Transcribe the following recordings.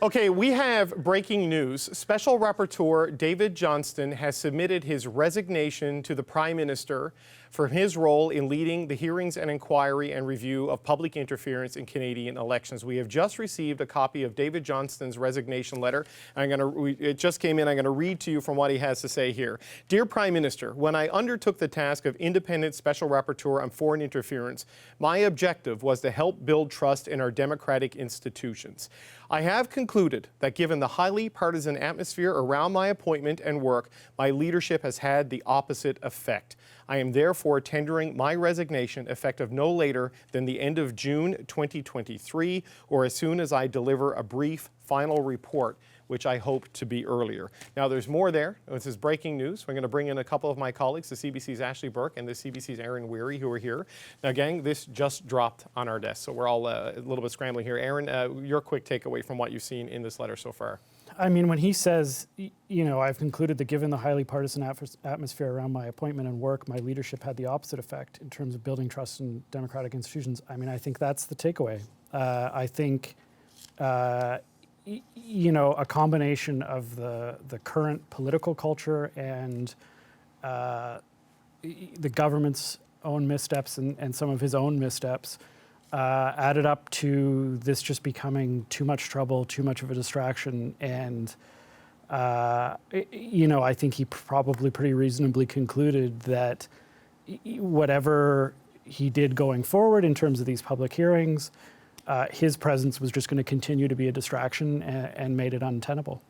Okay, we have breaking news. Special Rapporteur David Johnston has submitted his resignation to the Prime Minister for his role in leading the hearings and inquiry and review of public interference in Canadian elections. We have just received a copy of David Johnston's resignation letter. It just came in. I'm going to read to you from what he has to say here. Dear Prime Minister, when I undertook the task of independent Special Rapporteur on foreign interference, my objective was to help build trust in our democratic institutions. I have concluded that given the highly partisan atmosphere around my appointment and work, my leadership has had the opposite effect. I am therefore tendering my resignation effective no later than the end of June 2023 or as soon as I deliver a brief final report, which I hope to be earlier. Now, there's more there. This is breaking news. We're going to bring in a couple of my colleagues, the CBC's Ashley Burke and the CBC's Aaron Weary, who are here. Now, gang, this just dropped on our desk, so we're all a little bit scrambling here. Aaron, your quick takeaway from what you've seen in this letter so far. I mean, when he says, you know, I've concluded that given the highly partisan atmosphere around my appointment and work, my leadership had the opposite effect in terms of building trust in democratic institutions. I mean, I think that's the takeaway. I think, you know, a combination of the current political culture and the government's own missteps and some of his own missteps added up to this just becoming too much trouble, too much of a distraction. And, you know, I think he probably pretty reasonably concluded that whatever he did going forward in terms of these public hearings, his presence was just going to continue to be a distraction and made it untenable.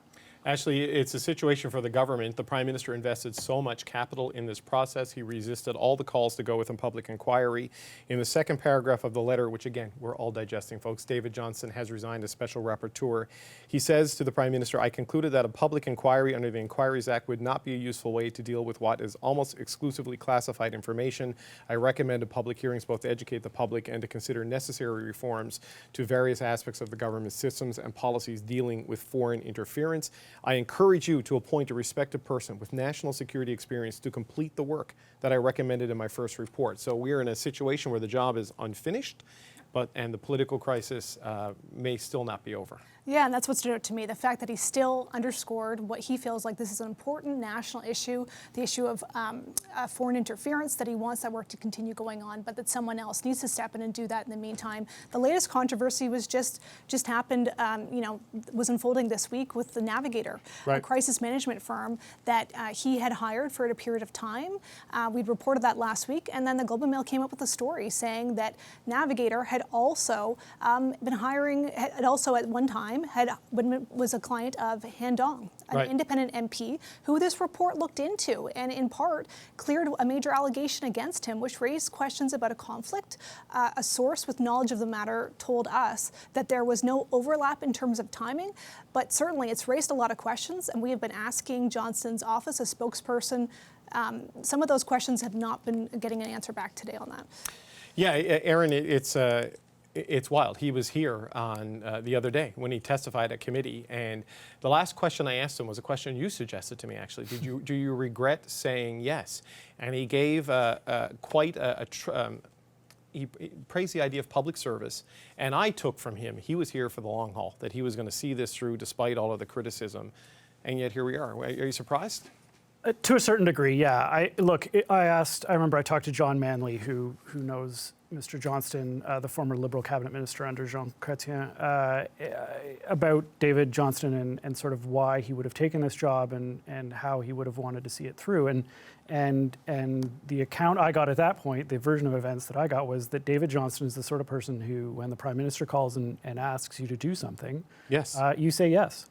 Ashley, it's a situation for the government. The Prime Minister invested so much capital in this process. He resisted all the calls to go with a public inquiry. In the second paragraph of the letter, which again, we're all digesting, folks, David Johnston has resigned as Special Rapporteur. He says to the Prime Minister, I concluded that a public inquiry under the Inquiries Act would not be a useful way to deal with what is almost exclusively classified information. I recommended public hearings both to educate the public and to consider necessary reforms to various aspects of the government's systems and policies dealing with foreign interference. I encourage you to appoint a respected person with national security experience to complete the work that I recommended in my first report. So we are in a situation where the job is unfinished, and the political crisis may still not be over. Yeah, and that's what stood out to me, the fact that he still underscored what he feels like this is an important national issue, the issue of foreign interference, that he wants that work to continue going on, but that someone else needs to step in and do that in the meantime. The latest controversy was just happened, you know, was unfolding this week with the Navigator, a crisis management firm that he had hired for a period of time. We'd reported that last week, and then the Globe and Mail came up with a story saying that Navigator had also been hiring, had also at one time was a client of Han Dong, an independent MP, who this report looked into and in part cleared a major allegation against him, which raised questions about a conflict. A source with knowledge of the matter told us that there was no overlap in terms of timing, but certainly it's raised a lot of questions, and we have been asking Johnston's office, a spokesperson. Some of those questions have not been getting an answer back today on that. Yeah, Aaron, it's wild. He was here on the other day when he testified at committee, and the last question I asked him was a question you suggested to me, actually. Do you regret saying yes? And he gave he praised the idea of public service, and I took from him he was here for the long haul, that he was going to see this through despite all of the criticism, and yet here we are. Are you surprised? To a certain degree, yeah. I remember I talked to John Manley, who knows Mr. Johnston, the former Liberal cabinet minister under Jean Chrétien, about David Johnston and sort of why he would have taken this job and how he would have wanted to see it through. And the account I got at that point, the version of events that I got, was that David Johnston is the sort of person who, when the Prime Minister calls and asks you to do something, you say yes.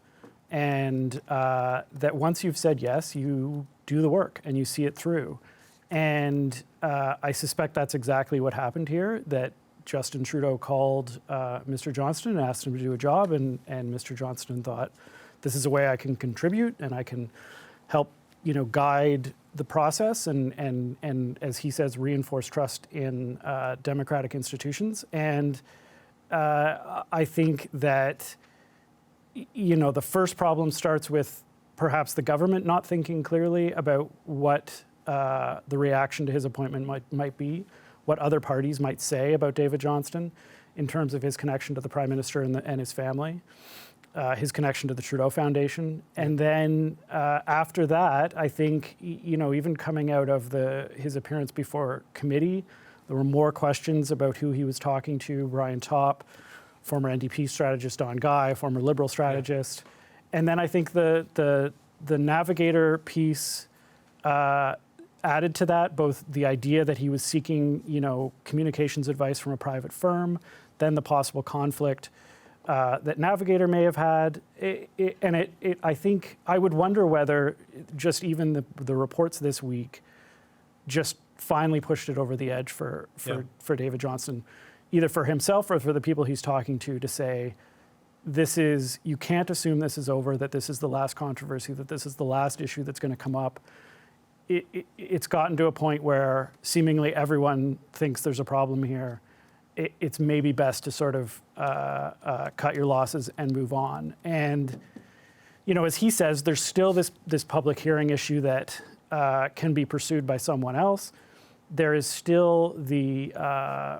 And that once you've said yes, you do the work and you see it through. And I suspect that's exactly what happened here, that Justin Trudeau called Mr. Johnston and asked him to do a job, and Mr. Johnston thought, this is a way I can contribute and I can help, you know, guide the process and as he says, reinforce trust in democratic institutions. And I think that, you know, the first problem starts with perhaps the government not thinking clearly about what the reaction to his appointment might be, what other parties might say about David Johnston in terms of his connection to the Prime Minister and his family. his connection to the Trudeau Foundation. And then after that, I think, even coming out of his appearance before committee, there were more questions about who he was talking to, Brian Topp, former NDP strategist Don Guy, former Liberal strategist. Yeah. And then I think the Navigator piece added to that, both the idea that he was seeking, communications advice from a private firm, then the possible conflict that Navigator may have had. I think I would wonder whether just even the reports this week just finally pushed it over the edge for David Johnston, either for himself or for the people he's talking to say, you can't assume this is over, that this is the last controversy, that this is the last issue that's going to come up. It's gotten to a point where seemingly everyone thinks there's a problem here. It's maybe best to sort of cut your losses and move on. And, as he says, there's still this public hearing issue that can be pursued by someone else. There is still the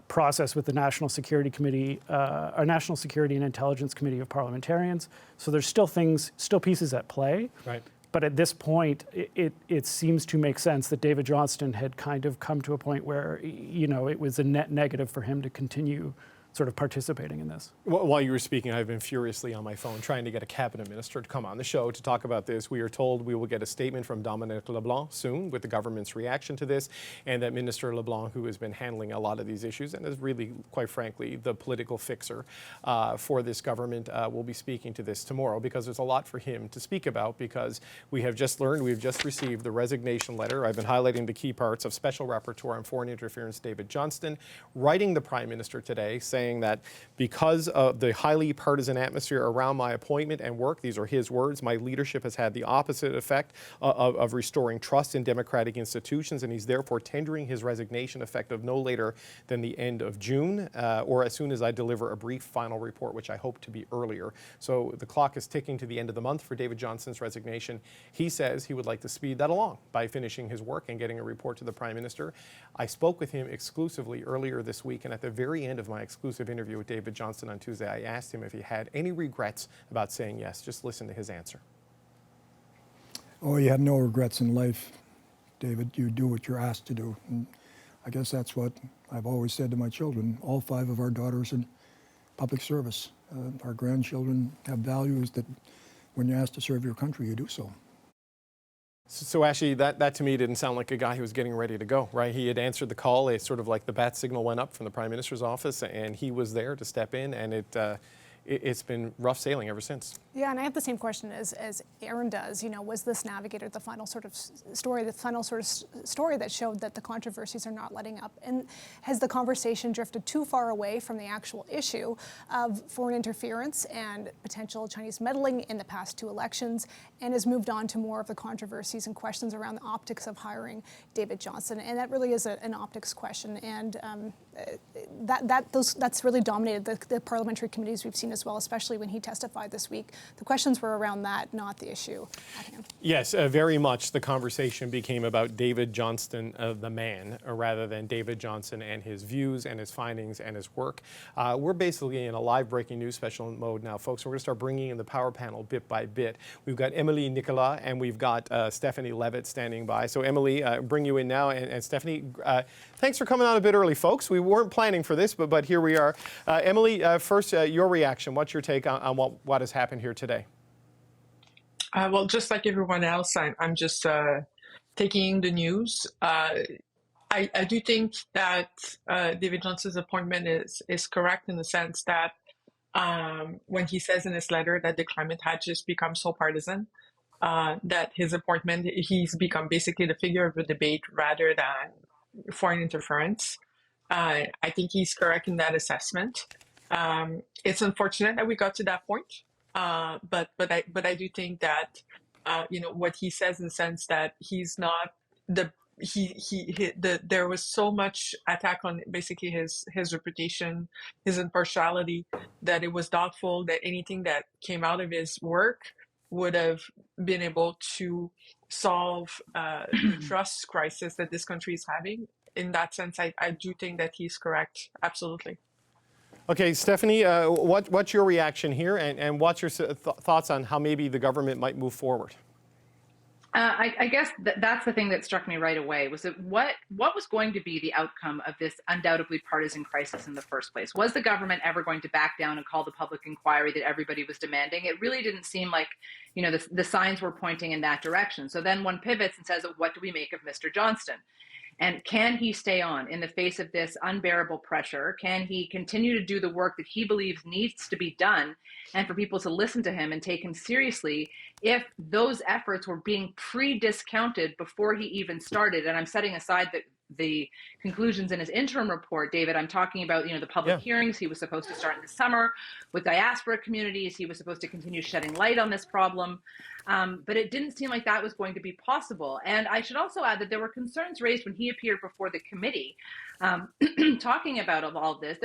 process with the National Security Committee, our National Security and Intelligence Committee of Parliamentarians. So there's still pieces at play. Right. But at this point, it seems to make sense that David Johnston had kind of come to a point where, it was a net negative for him to continue sort of participating in this. While you were speaking, I've been furiously on my phone trying to get a cabinet minister to come on the show to talk about this. We are told we will get a statement from Dominic LeBlanc soon with the government's reaction to this, and that Minister LeBlanc, who has been handling a lot of these issues and is really, quite frankly, the political fixer for this government, will be speaking to this tomorrow, because there's a lot for him to speak about, because we have just received the resignation letter. I've been highlighting the key parts of Special Rapporteur on Foreign Interference David Johnston writing the Prime Minister today, saying that because of the highly partisan atmosphere around my appointment and work, these are his words, my leadership has had the opposite effect of restoring trust in democratic institutions, and he's therefore tendering his resignation effective no later than the end of June, or as soon as I deliver a brief final report, which I hope to be earlier. So the clock is ticking to the end of the month for David Johnston's resignation. He says he would like to speed that along by finishing his work and getting a report to the Prime Minister. I spoke with him exclusively earlier this week, and at the very end of my exclusive interview with David Johnston on Tuesday, I asked him if he had any regrets about saying yes. Just listen to his answer. Oh, you have no regrets in life, David. You do what you're asked to do. And I guess that's what I've always said to my children. All 5 of our daughters in public service. Our grandchildren have values that when you're asked to serve your country, you do so. So actually, that to me didn't sound like a guy who was getting ready to go, right? He had answered the call. It's sort of like the bat signal went up from the Prime Minister's office, and he was there to step in, and it's been rough sailing ever since. Yeah, and I have the same question as Aaron does. Was this Navigator the final sort of story, that showed that the controversies are not letting up? And has the conversation drifted too far away from the actual issue of foreign interference and potential Chinese meddling in the past 2 elections, and has moved on to more of the controversies and questions around the optics of hiring David Johnston? And that really is an optics question, and that's really dominated the parliamentary committees we've seen as well, especially when he testified this week. The questions were around that, not the issue at hand. Yes, very much the conversation became about David Johnston, the man, rather than David Johnston and his views and his findings and his work. We're basically in a live breaking news special mode now, folks. We're going to start bringing in the power panel bit by bit. We've got Emily Nicolas and we've got Stephanie Levitt standing by. So Emily, bring you in now, and Stephanie, thanks for coming on a bit early, folks. We weren't planning for this, but here we are. Emily, first, your reaction. What's your take on what has happened here today? Well, just like everyone else, I'm just taking in the news. I do think that David Johnston's appointment is correct in the sense that when he says in his letter that the climate had just become so partisan, that his appointment, he's become basically the figure of the debate rather than foreign interference. I think he's correct in that assessment. It's unfortunate that we got to that point, but I do think that what he says in the sense that he's not there was so much attack on basically his reputation, his impartiality, that it was doubtful that anything that came out of his work would have been able to solve the trust crisis that this country is having. In that sense, I do think that he's correct. Absolutely. Okay, Stephanie, what's your reaction here, and what's your thoughts on how maybe the government might move forward? I guess that's the thing that struck me right away, was that what was going to be the outcome of this undoubtedly partisan crisis in the first place? Was the government ever going to back down and call the public inquiry that everybody was demanding? It really didn't seem like, the signs were pointing in that direction. So then one pivots and says, what do we make of Mr. Johnston? And can he stay on in the face of this unbearable pressure? Can he continue to do the work that he believes needs to be done, and for people to listen to him and take him seriously, if those efforts were being pre-discounted before he even started? And I'm setting aside the conclusions in his interim report, David. I'm talking about, the public hearings he was supposed to start in the summer with diaspora communities. He was supposed to continue shedding light on this problem. But it didn't seem like that was going to be possible. And I should also add that there were concerns raised when he appeared before the committee, talking about all of this.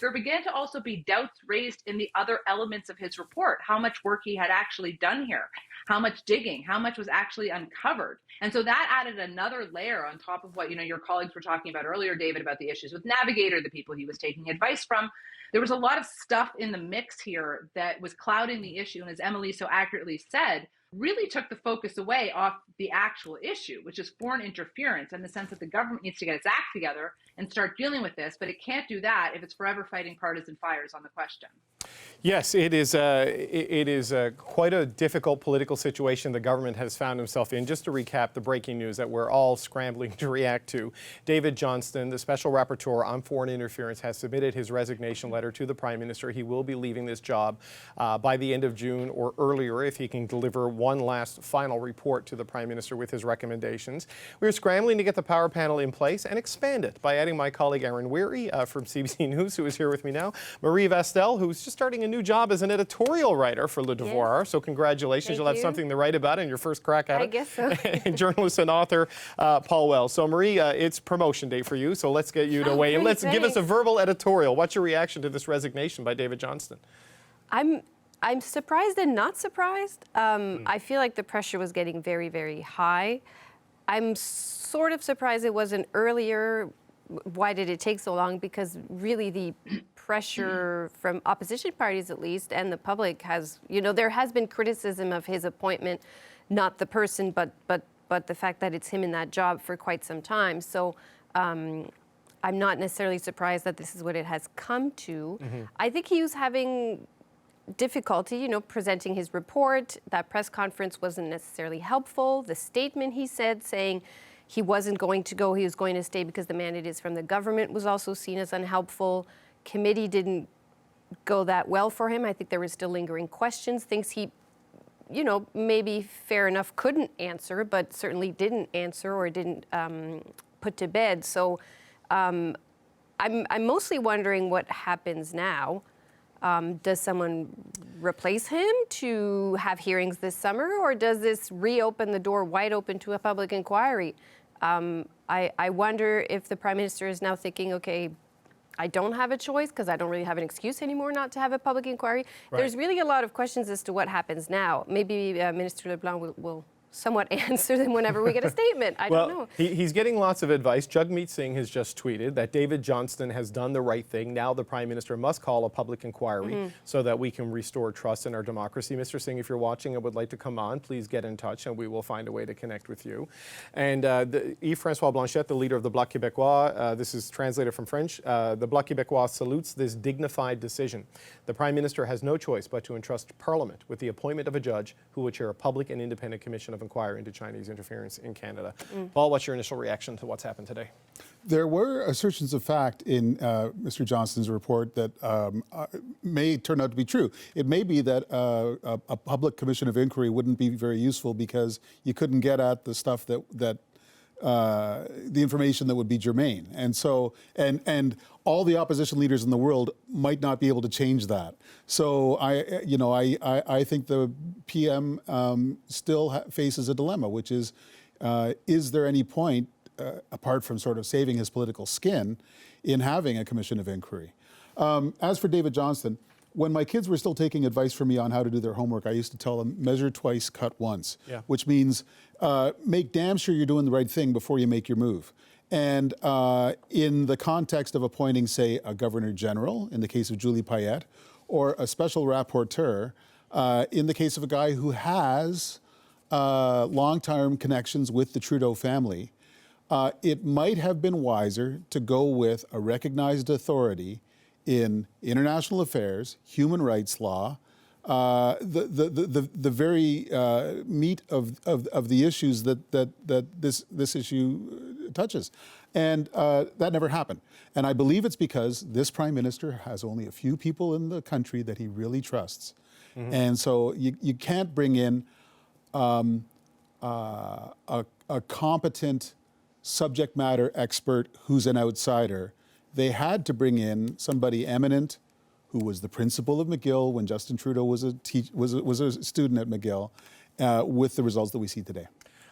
There began to also be doubts raised in the other elements of his report, how much work he had actually done here, how much digging, how much was actually uncovered. And so that added another layer on top of what, your colleagues were talking about earlier, David, about the issues with Navigator, the people he was taking advice from. There was a lot of stuff in the mix here that was clouding the issue, and as Emily so accurately said, really took the focus away off the actual issue, which is foreign interference, in the sense that the government needs to get its act together and start dealing with this, but it can't do that if it's forever fighting partisan fires on the question. Yes, it is quite a difficult political situation the government has found himself in. Just to recap the breaking news that we're all scrambling to react to, David Johnston, the Special Rapporteur on Foreign Interference, has submitted his resignation letter to the Prime Minister. He will be leaving this job by the end of June or earlier if he can deliver one last final report to the Prime Minister with his recommendations. We're scrambling to get the power panel in place and expand it by adding my colleague Aaron Weary from CBC News, who is here with me now, Marie Vastel, who's just starting a new job as an editorial writer for Le Devoir. Yes. So congratulations. You'll have something to write about in your first crack at it. I guess so. And journalist and author Paul Wells. So Marie, it's promotion day for you, so let's get you to weigh in. Let's give us a verbal editorial. What's your reaction to this resignation by David Johnston? I'm surprised and not surprised. I feel like the pressure was getting very, very high. I'm sort of surprised it wasn't earlier. Why did it take so long? Because really the pressure from opposition parties, at least, and the public has, there has been criticism of his appointment, not the person, but the fact that it's him in that job for quite some time. So I'm not necessarily surprised that this is what it has come to. Mm-hmm. I think he was having difficulty, presenting his report. That press conference wasn't necessarily helpful. The statement he said saying he wasn't going to go, he was going to stay because the mandate is from the government, was also seen as unhelpful. Committee didn't go that well for him. I think there were still lingering questions, things he, maybe fair enough couldn't answer, but certainly didn't answer or didn't put to bed. So I'm mostly wondering what happens now. Does someone replace him to have hearings this summer, or does this reopen the door wide open to a public inquiry? I wonder if the Prime Minister is now thinking, okay, I don't have a choice because I don't really have an excuse anymore not to have a public inquiry. Right. There's really a lot of questions as to what happens now. Maybe Minister LeBlanc will somewhat answer them whenever we get a statement. I don't know. He's getting lots of advice. Jagmeet Singh has just tweeted that David Johnston has done the right thing. Now the Prime Minister must call a public inquiry so that we can restore trust in our democracy. Mr. Singh, if you're watching and would like to come on, please get in touch and we will find a way to connect with you. And Yves-François Blanchet, the leader of the Bloc Québécois, this is translated from French, the Bloc Québécois salutes this dignified decision. The Prime Minister has no choice but to entrust Parliament with the appointment of a judge who would chair a public and independent commission of inquiry into Chinese interference in Canada. Paul, what's your initial reaction to what's happened today? There were assertions of fact in Mr. Johnston's report that may turn out to be true. It may be that a public commission of inquiry wouldn't be very useful because you couldn't get at the stuff that the information that would be germane. And so, and all the opposition leaders in the world might not be able to change that. So I think the PM still faces a dilemma, which is there any point, apart from sort of saving his political skin, in having a commission of inquiry? As for David Johnston, when my kids were still taking advice from me on how to do their homework, I used to tell them, measure twice, cut once, which means make damn sure you're doing the right thing before you make your move. And in the context of appointing, say, a Governor General, in the case of Julie Payette, or a special rapporteur, in the case of a guy who has long-term connections with the Trudeau family, it might have been wiser to go with a recognized authority in international affairs, human rights law, the very meat of the issues that this issue touches. And that never happened. And I believe it's because this Prime Minister has only a few people in the country that he really trusts. Mm-hmm. And so you can't bring in a competent subject matter expert who's an outsider. They had to bring in somebody eminent who was the principal of McGill when Justin Trudeau was a student at McGill, with the results that we see today.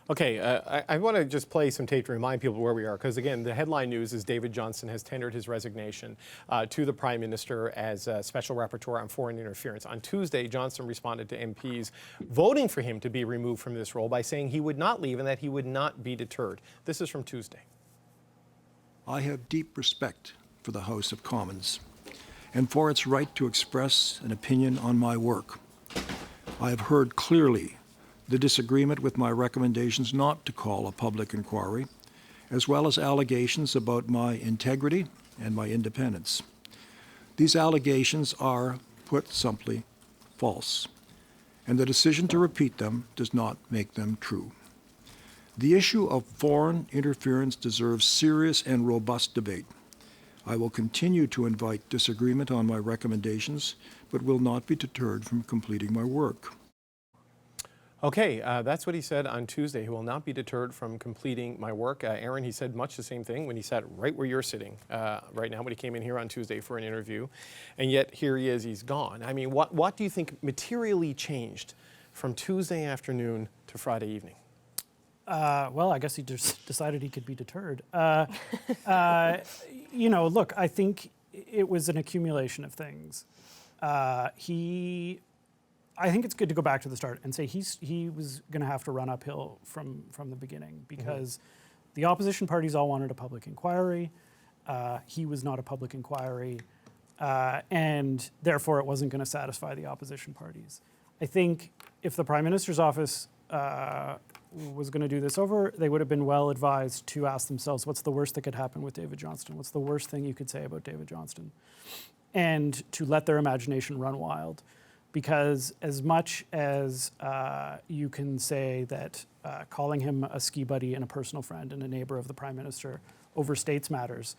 Okay, I want to just play some tape to remind people where we are, because again, the headline news is David Johnston has tendered his resignation to the Prime Minister as a Special Rapporteur on Foreign Interference. On Tuesday, Johnston responded to MPs voting for him to be removed from this role by saying he would not leave and that he would not be deterred. This is from Tuesday. I have deep respect for the House of Commons and for its right to express an opinion on my work. I have heard clearly the disagreement with my recommendations not to call a public inquiry, as well as allegations about my integrity and my independence. These allegations are, put simply, false, and the decision to repeat them does not make them true. The issue of foreign interference deserves serious and robust debate. I will continue to invite disagreement on my recommendations, but will not be deterred from completing my work. Okay, that's what he said on Tuesday. He will not be deterred from completing my work. Aaron, he said much the same thing when he sat right where you're sitting right now when he came in here on Tuesday for an interview. And yet here he is, he's gone. I mean, what do you think materially changed from Tuesday afternoon to Friday evening? Well, I guess he just decided he could be deterred. You know, look, I think it was an accumulation of things. I think it's good to go back to the start and say he was going to have to run uphill from the beginning, because the opposition parties all wanted a public inquiry. He was not a public inquiry, and therefore it wasn't going to satisfy the opposition parties. I think if the Prime Minister's office was going to do this over, they would have been well advised to ask themselves, what's the worst that could happen with David Johnston? What's the worst thing you could say about David Johnston? And to let their imagination run wild. Because as much as you can say that calling him a ski buddy and a personal friend and a neighbor of the Prime Minister overstates matters,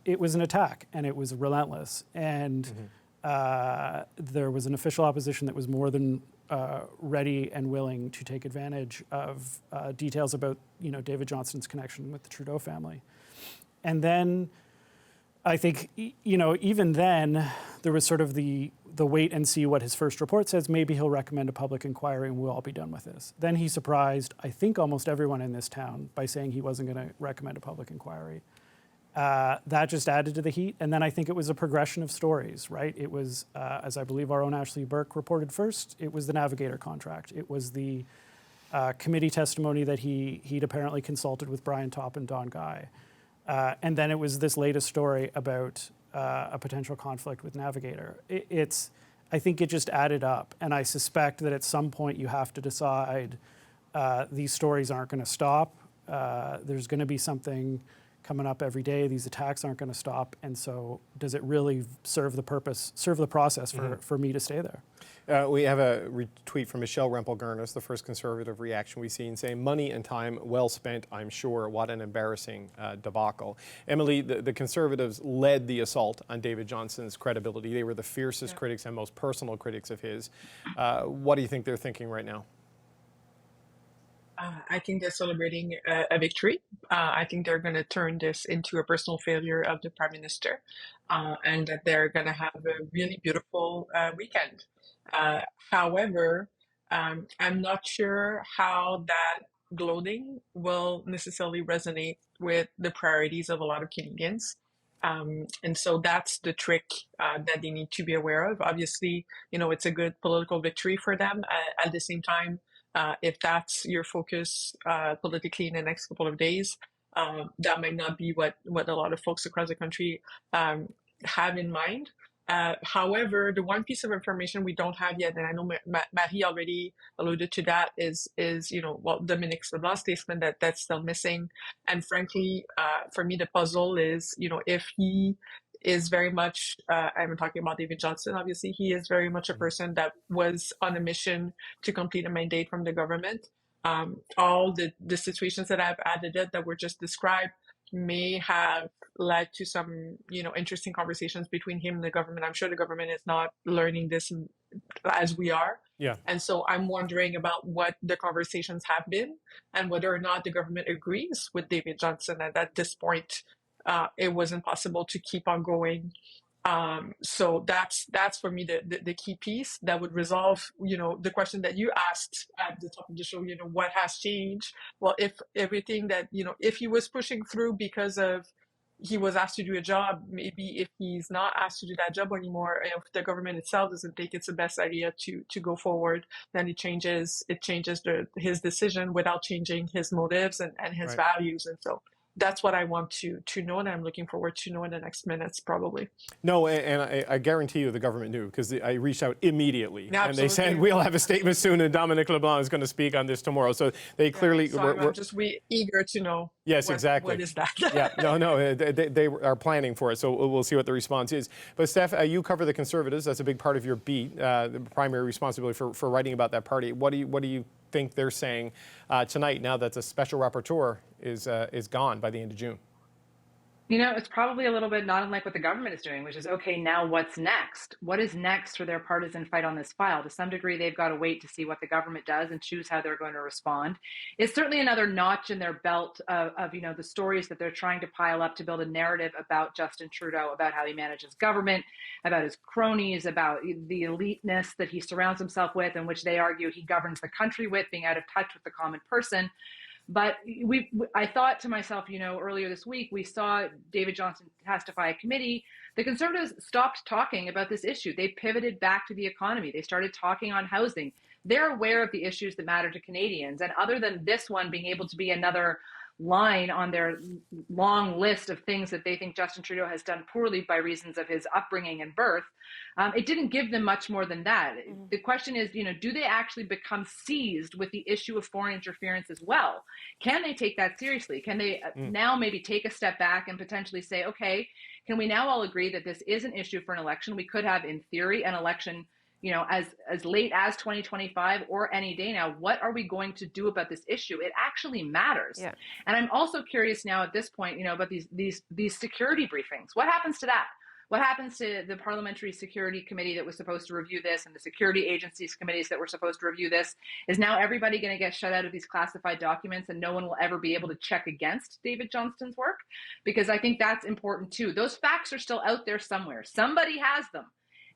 it was an attack, and it was relentless. And there was an official opposition that was more than ready and willing to take advantage of details about, David Johnston's connection with the Trudeau family. And then I think, even then, there was sort of the wait and see what his first report says. Maybe he'll recommend a public inquiry and we'll all be done with this. Then he surprised, I think, almost everyone in this town by saying he wasn't going to recommend a public inquiry. That just added to the heat. And then I think it was a progression of stories, right? It was, as I believe our own Ashley Burke reported first, it was the Navigator contract. It was the committee testimony that he'd apparently consulted with Brian Topp and Don Guy. And then it was this latest story about a potential conflict with Navigator. I think it just added up. And I suspect that at some point you have to decide these stories aren't going to stop. There's going to be something coming up every day. These attacks aren't going to stop. And so does it really serve the process for me to stay there? We have a retweet from Michelle Rempel-Gurnis, the first Conservative reaction we've seen, saying, money and time well spent, I'm sure. What an embarrassing debacle. Emily, the Conservatives led the assault on David Johnston's credibility. They were the fiercest critics and most personal critics of his. What do you think they're thinking right now? I think they're celebrating a victory. I think they're going to turn this into a personal failure of the Prime Minister, and that they're going to have a really beautiful weekend. However, I'm not sure how that gloating will necessarily resonate with the priorities of a lot of Canadians. And so that's the trick that they need to be aware of. Obviously, it's a good political victory for them. At the same time, if that's your focus politically in the next couple of days, that might not be what a lot of folks across the country have in mind. However, the one piece of information we don't have yet, and I know Marie already alluded to that, is Dominique's LeBlanc statement that's still missing. And frankly, for me, the puzzle is, if he is very much, I'm talking about David Johnston, obviously, he is very much a person that was on a mission to complete a mandate from the government. All the situations that I've added that were just described may have led to some, interesting conversations between him and the government. I'm sure the government is not learning this as we are. Yeah. And so I'm wondering about what the conversations have been and whether or not the government agrees with David Johnston. And at this point, it wasn't possible to keep on going. So that's for me the key piece that would resolve, the question that you asked at the top of the show, what has changed? Well, if everything that, if he was pushing through because of he was asked to do a job, maybe if he's not asked to do that job anymore, if the government itself doesn't think it's the best idea to go forward, then it changes his decision without changing his motives and his values. And so that's what I want to know, and I'm looking forward to know in the next minutes, probably. No, and I guarantee you the government knew, because I reached out immediately. Yeah, and they said, we'll have a statement soon, and Dominique LeBlanc is going to speak on this tomorrow. So they clearly... So I'm just eager to know. Yes, exactly. What is that? Yeah, no, they are planning for it, so we'll see what the response is. But Steph, you cover the Conservatives. That's a big part of your beat, the primary responsibility for writing about that party. What do you think they're saying tonight, now that the special rapporteur is gone by the end of June? It's probably a little bit not unlike what the government is doing, which is, okay, now what's next? What is next for their partisan fight on this file? To some degree, they've got to wait to see what the government does and choose how they're going to respond. It's certainly another notch in their belt of the stories that they're trying to pile up to build a narrative about Justin Trudeau, about how he manages government, about his cronies, about the eliteness that he surrounds himself with, and which they argue he governs the country with, being out of touch with the common person. But I thought to myself, earlier this week, we saw David Johnston testify at committee. The Conservatives stopped talking about this issue. They pivoted back to the economy. They started talking on housing. They're aware of the issues that matter to Canadians. And other than this one being able to be another line on their long list of things that they think Justin Trudeau has done poorly by reasons of his upbringing and birth, it didn't give them much more than that. The question is, do they actually become seized with the issue of foreign interference as well? Can they take that seriously? Can they now maybe take a step back and potentially say, okay, can we now all agree that this is an issue for an election? We could have, in theory, an election as late as 2025 or any day now. What are we going to do about this issue? It actually matters. Yeah. And I'm also curious now at this point, about these security briefings. What happens to that? What happens to the Parliamentary Security Committee that was supposed to review this, and the security agencies committees that were supposed to review this? Is now everybody going to get shut out of these classified documents, and no one will ever be able to check against David Johnston's work? Because I think that's important too. Those facts are still out there somewhere. Somebody has them.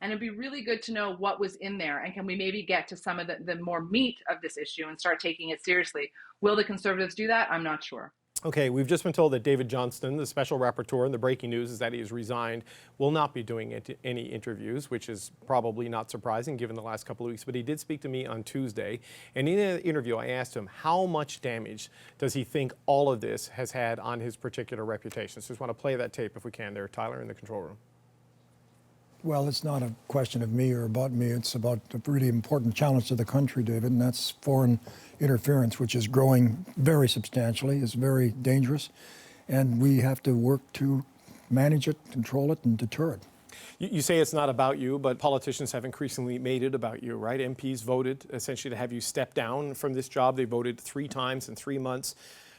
And it'd be really good to know what was in there, and can we maybe get to some of the more meat of this issue and start taking it seriously? Will the Conservatives do that? I'm not sure. Okay, we've just been told that David Johnston, the special rapporteur, and the breaking news is that he has resigned, will not be doing any interviews, which is probably not surprising given the last couple of weeks. But he did speak to me on Tuesday, and in an interview I asked him how much damage does he think all of this has had on his particular reputation. So just want to play that tape if we can there, Tyler, in the control room. Well, it's not a question of me or about me. It's about a really important challenge to the country, David, and that's foreign interference, which is growing very substantially, is very dangerous, and we have to work to manage it, control it, and deter it. You say it's not about you, but politicians have increasingly made it about you, right? MPs voted essentially to have you step down from this job. They voted 3 times in 3 months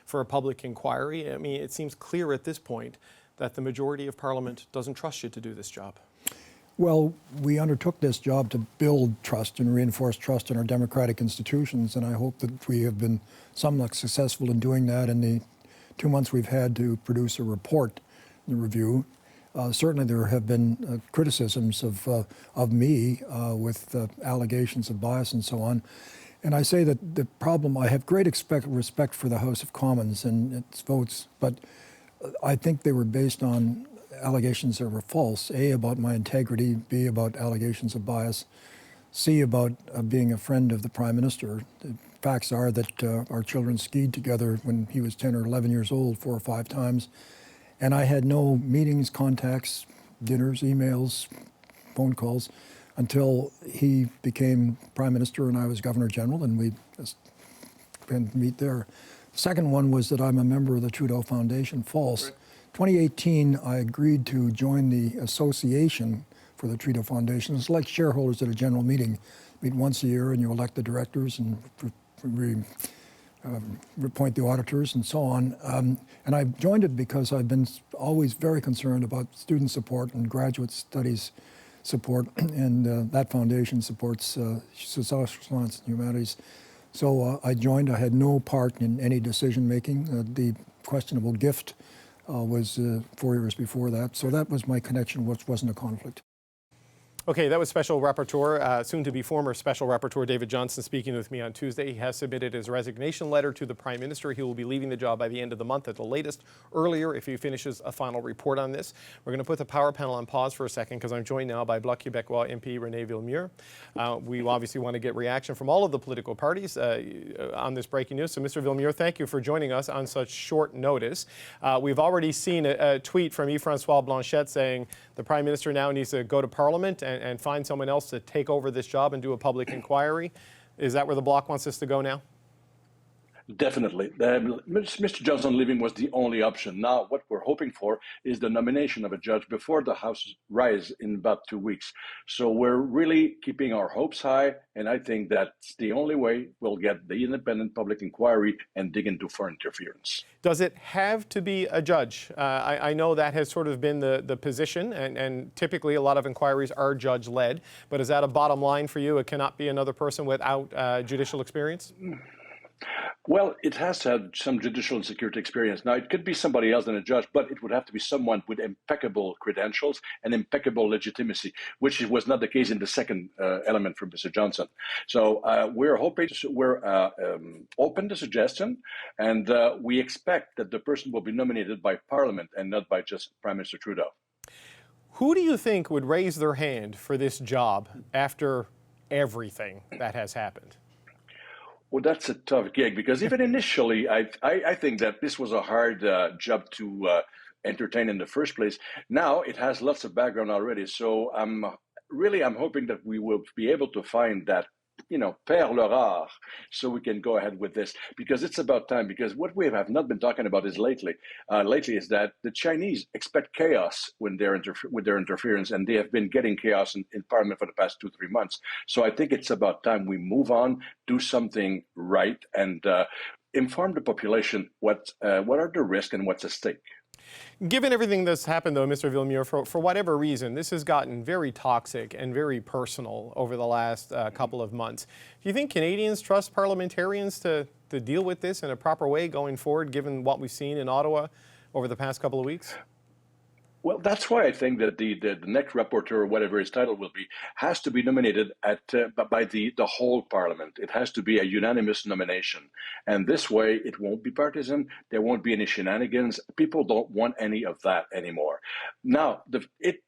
for a public inquiry. I mean, it seems clear at this point that the majority of Parliament doesn't trust you to do this job. Well, we undertook this job to build trust and reinforce trust in our democratic institutions, and I hope that we have been somewhat successful in doing that in the 2 months we've had to produce a report, the review. Certainly there have been criticisms of me with allegations of bias and so on. And I say that the problem, I have great respect for the House of Commons and its votes, but I think they were based on allegations that were false. A, about my integrity. B, about allegations of bias. C, about being a friend of the Prime Minister. facts are that our children skied together when he was 10 or 11 years old 4 or 5 times. And I had no meetings, contacts, dinners, emails, phone calls until he became Prime Minister and I was Governor General, and we just didn't meet there. The second one was that I'm a member of the Trudeau Foundation. False. 2018, I agreed to join the association for the Trudeau Foundation. It's like shareholders at a general meeting. Meet once a year and you elect the directors and appoint the auditors and so on. And I joined it because I've been always very concerned about student support and graduate studies support, and that foundation supports social science and humanities. So I joined. I had no part in any decision making. The questionable gift was 4 years before that. So that was my connection, which wasn't a conflict. Okay, that was Special Rapporteur, soon-to-be former Special Rapporteur David Johnston speaking with me on Tuesday. He has submitted his resignation letter to the Prime Minister. He will be leaving the job by the end of the month at the latest, earlier if he finishes a final report on this. We're going to put the power panel on pause for a second because I'm joined now by Bloc Québécois MP René Villemure. We obviously want to get reaction from all of the political parties on this breaking news. So, Mr. Villemure, thank you for joining us on such short notice. We've already seen a tweet from Yves-François Blanchet saying the Prime Minister now needs to go to Parliament and find someone else to take over this job and do a public inquiry. Is that where the Bloc wants us to go now? Definitely. Mr. Johnston leaving was the only option. Now, what we're hoping for is the nomination of a judge before the House rise in about 2 weeks. So we're really keeping our hopes high, and I think that's the only way we'll get the independent public inquiry and dig into foreign interference. Does it have to be a judge? I know that has sort of been the position, and typically a lot of inquiries are judge-led, but is that a bottom line for you? It cannot be another person without judicial experience? Well, it has to have some judicial and security experience. Now, it could be somebody else than a judge, but it would have to be someone with impeccable credentials and impeccable legitimacy, which was not the case in the second element for Mr. Johnston. So we're hoping, we're open to suggestion, and we expect that the person will be nominated by Parliament and not by just Prime Minister Trudeau. Who do you think would raise their hand for this job after everything that has happened? Well, that's a tough gig because even initially, I think that this was a hard job to entertain in the first place. Now it has lots of background already. So I'm hoping that we will be able to find that, Père le rare, so we can go ahead with this because it's about time. Because what we have not been talking about is lately is that the Chinese expect chaos when with their interference, and they have been getting chaos in Parliament for the past 2-3 months. So I think it's about time we move on, do something right, and inform the population what are the risks and what's at stake. Given everything that's happened, though, Mr. Villemure, for whatever reason, this has gotten very toxic and very personal over the last couple of months. Do you think Canadians trust parliamentarians to deal with this in a proper way going forward, given what we've seen in Ottawa over the past couple of weeks? Well, that's why I think that the next rapporteur, or whatever his title will be, has to be nominated by the whole Parliament. It has to be a unanimous nomination. And this way, it won't be partisan. There won't be any shenanigans. People don't want any of that anymore. Now,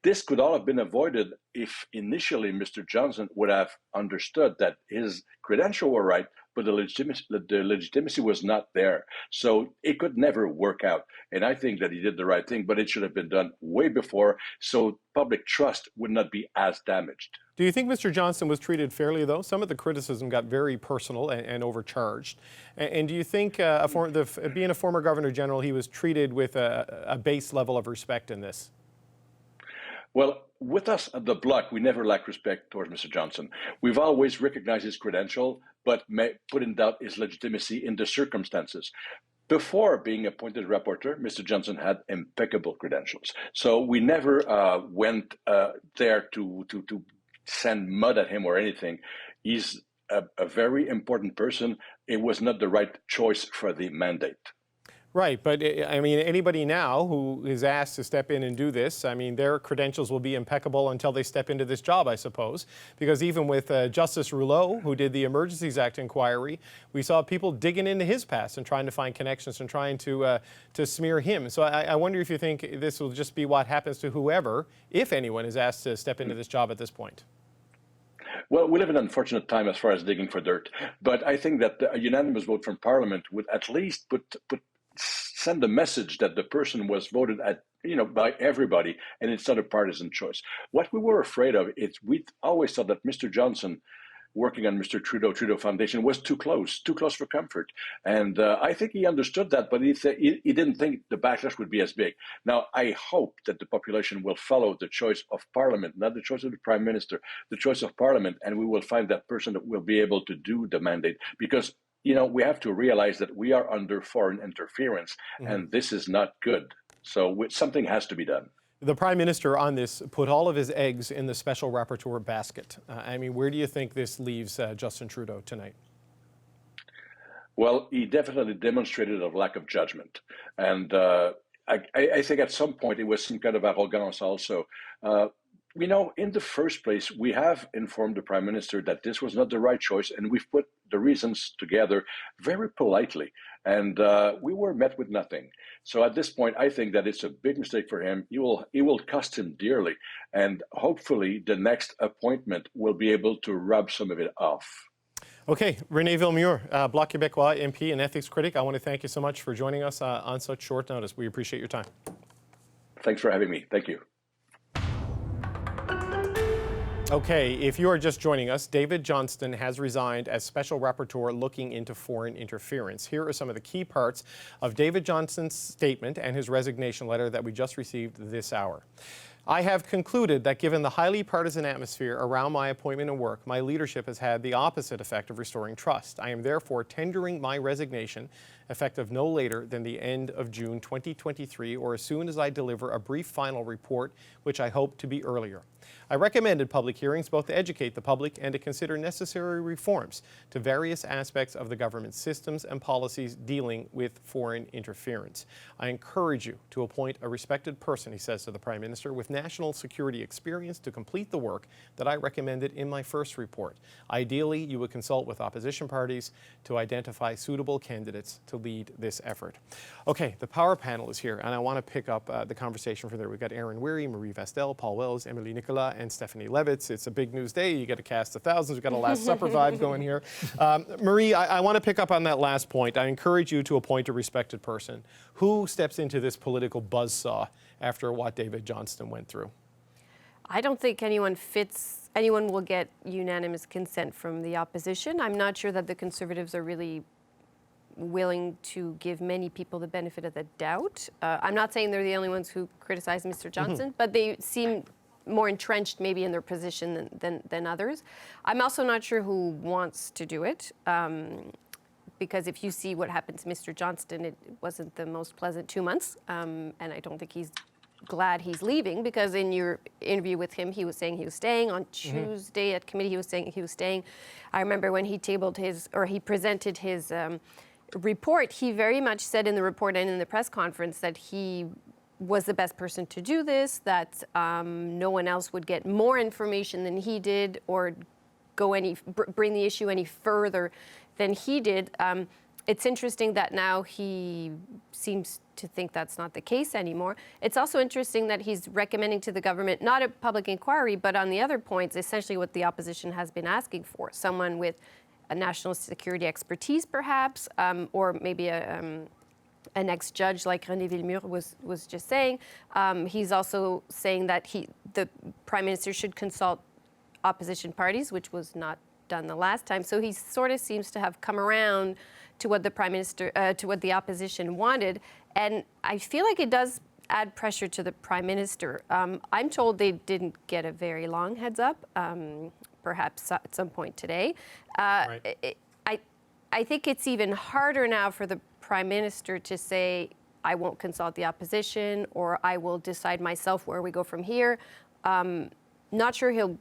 this could all have been avoided if initially Mr. Johnston would have understood that his credentials were right, but the legitimacy was not there. So it could never work out. And I think that he did the right thing, but it should have been done way before so public trust would not be as damaged. Do you think Mr. Johnston was treated fairly, though? Some of the criticism got very personal and overcharged. And do you think, being a former Governor General, he was treated with a base level of respect in this? Well, with us at the Bloc, we never lack respect towards Mr. Johnston. We've always recognized his credential, but may put in doubt his legitimacy in the circumstances. Before being appointed rapporteur, Mr. Johnston had impeccable credentials. So we never went there to send mud at him or anything. He's a very important person. It was not the right choice for the mandate. Right, but I mean, anybody now who is asked to step in and do this, I mean, their credentials will be impeccable until they step into this job, I suppose. Because even with Justice Rouleau, who did the Emergencies Act inquiry, we saw people digging into his past and trying to find connections and trying to smear him. So I wonder if you think this will just be what happens to whoever, if anyone is asked to step into this job at this point. Well, we live in an unfortunate time as far as digging for dirt, but I think that a unanimous vote from Parliament would at least send a message that the person was voted at, by everybody, and it's not a partisan choice. What we were afraid of is we always thought that Mr. Johnson, working on Mr. Trudeau Foundation, was too close for comfort. And I think he understood that, but he didn't think the backlash would be as big. Now, I hope that the population will follow the choice of Parliament, not the choice of the Prime Minister, the choice of Parliament, and we will find that person that will be able to do the mandate. Because, we have to realize that we are under foreign interference, and this is not good. So something has to be done. The Prime Minister on this put all of his eggs in the special rapporteur basket. Where do you think this leaves Justin Trudeau tonight? Well, he definitely demonstrated a lack of judgment. And I think at some point it was some kind of arrogance also. In the first place, we have informed the Prime Minister that this was not the right choice, and we've put the reasons together very politely, and we were met with nothing. So at this point, I think that it's a big mistake for him. It will cost him dearly, and hopefully the next appointment will be able to rub some of it off. Okay, René Villemure, Bloc Québécois MP and ethics critic, I want to thank you so much for joining us on such short notice. We appreciate your time. Thanks for having me. Thank you. Okay, if you are just joining us, David Johnston has resigned as Special Rapporteur looking into foreign interference. Here are some of the key parts of David Johnston's statement and his resignation letter that we just received this hour. I have concluded that given the highly partisan atmosphere around my appointment and work, my leadership has had the opposite effect of restoring trust. I am therefore tendering my resignation effective no later than the end of June 2023 or as soon as I deliver a brief final report, which I hope to be earlier. I recommended public hearings both to educate the public and to consider necessary reforms to various aspects of the government's systems and policies dealing with foreign interference. I encourage you to appoint a respected person, he says to the Prime Minister, with national security experience to complete the work that I recommended in my first report. Ideally, you would consult with opposition parties to identify suitable candidates to lead this effort. Okay, the power panel is here, and I want to pick up the conversation from there. We've got Aaron Weary, Marie Vestel, Paul Wells, Emily Nicolas, and Stephanie Levitz. It's a big news day. You get a cast of thousands. We've got a Last Supper vibe going here. Marie, I want to pick up on that last point. I encourage you to appoint a respected person. Who steps into this political buzzsaw after what David Johnston went through? I don't think anyone will get unanimous consent from the opposition. I'm not sure that the Conservatives are really willing to give many people the benefit of the doubt. I'm not saying they're the only ones who criticize Mr. Johnson, but they seem more entrenched maybe in their position than others. I'm also not sure who wants to do it, because if you see what happened to Mr. Johnston, it wasn't the most pleasant 2 months, and I don't think he's glad he's leaving, because in your interview with him, he was saying he was staying. On Tuesday at committee, he was saying he was staying. I remember when he presented his report, he very much said in the report and in the press conference that he was the best person to do this, that no one else would get more information than he did or bring the issue any further than he did. It's interesting that now he seems to think that's not the case anymore. It's also interesting that he's recommending to the government not a public inquiry, but on the other points, essentially what the opposition has been asking for, someone with a national security expertise, perhaps, or maybe an ex-judge like René Villemure was just saying. He's also saying that the Prime Minister should consult opposition parties, which was not done the last time. So he sort of seems to have come around to what the Prime Minister, to what the opposition wanted. And I feel like it does add pressure to the Prime Minister. I'm told they didn't get a very long heads up, perhaps at some point today. Right. I think it's even harder now for the Prime Minister to say, I won't consult the opposition, or I will decide myself where we go from here. Not sure he'll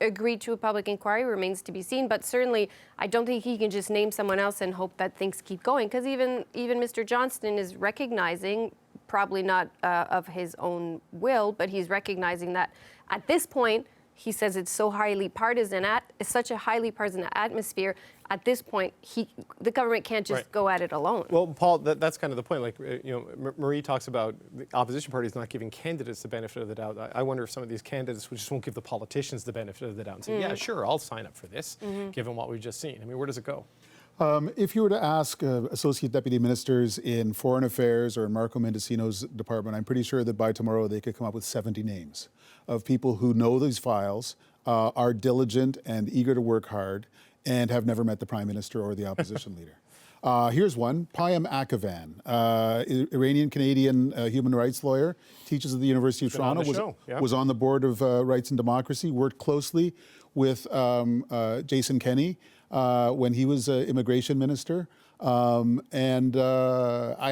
agree to a public inquiry, remains to be seen, but certainly I don't think he can just name someone else and hope that things keep going, because even Mr. Johnston is recognizing, probably not of his own will, but he's recognizing that at this point He says it's so highly partisan, it's such a highly partisan atmosphere. At this point, the government can't just go at it alone. Well, Paul, that's kind of the point. Like, Marie talks about the opposition parties not giving candidates the benefit of the doubt. I wonder if some of these candidates just won't give the politicians the benefit of the doubt and say, yeah, sure, I'll sign up for this, given what we've just seen. I mean, where does it go? If you were to ask associate deputy ministers in foreign affairs or in Marco Mendicino's department, I'm pretty sure that by tomorrow they could come up with 70 names of people who know these files, are diligent and eager to work hard, and have never met the Prime Minister or the opposition leader. Here's one, Payam Akavan, Iranian-Canadian human rights lawyer, teaches at the University of Toronto, was on the board of Rights and Democracy, worked closely with Jason Kenney when he was immigration minister. I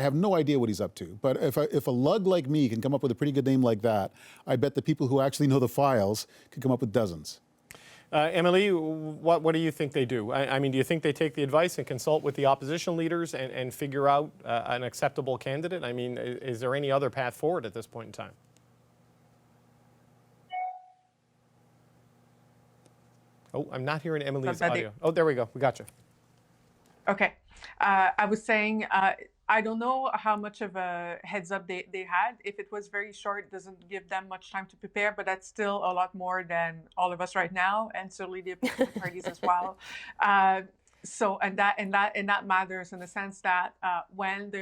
have no idea what he's up to. But if a lug like me can come up with a pretty good name like that, I bet the people who actually know the files could come up with dozens. Emily, what do you think they do? I mean, do you think they take the advice and consult with the opposition leaders and figure out an acceptable candidate? I mean, is there any other path forward at this point in time? Oh, I'm not hearing Emily's audio. Oh, there we go. We got you. Okay. I was saying, I don't know how much of a heads up they had. If it was very short, it doesn't give them much time to prepare, but that's still a lot more than all of us right now, and certainly the opposition parties as well. So, and that matters in the sense that when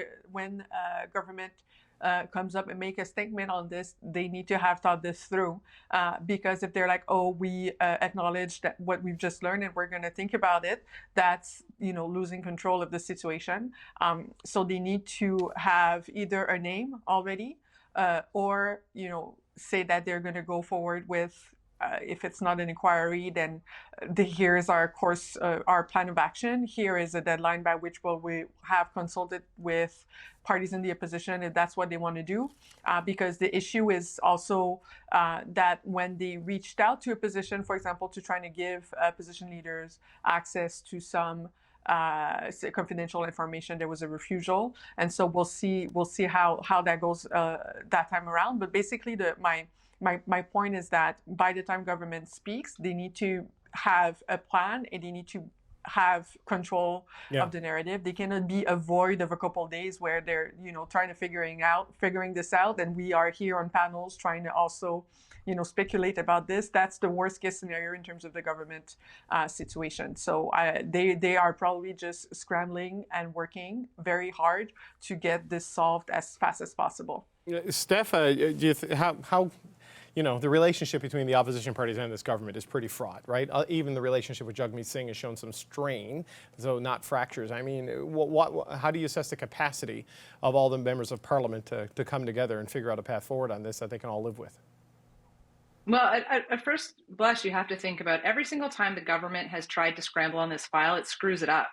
government comes up and make a statement on this, they need to have thought this through, because if they're like, oh, we acknowledge that what we've just learned and we're going to think about it, that's losing control of the situation. So they need to have either a name already, or say that they're going to go forward with. If it's not an inquiry, then here's our course, our plan of action. Here is a deadline by which we have consulted with parties in the opposition if that's what they want to do. Because the issue is also that when they reached out to opposition, for example, to trying to give opposition leaders access to some confidential information, there was a refusal, and so we'll see how that goes that time around. But basically, my point is that by the time government speaks, they need to have a plan and they need to have control of the narrative. They cannot be a void of a couple of days where they're trying to figuring this out, and we are here on panels trying to also speculate about this. That's the worst case scenario in terms of the government situation. So they are probably just scrambling and working very hard to get this solved as fast as possible. Steph, how the relationship between the opposition parties and this government is pretty fraught, right? Even the relationship with Jagmeet Singh has shown some strain, though not fractures. I mean, how do you assess the capacity of all the members of Parliament to come together and figure out a path forward on this that they can all live with? Well, at first blush, you have to think about every single time the government has tried to scramble on this file, it screws it up.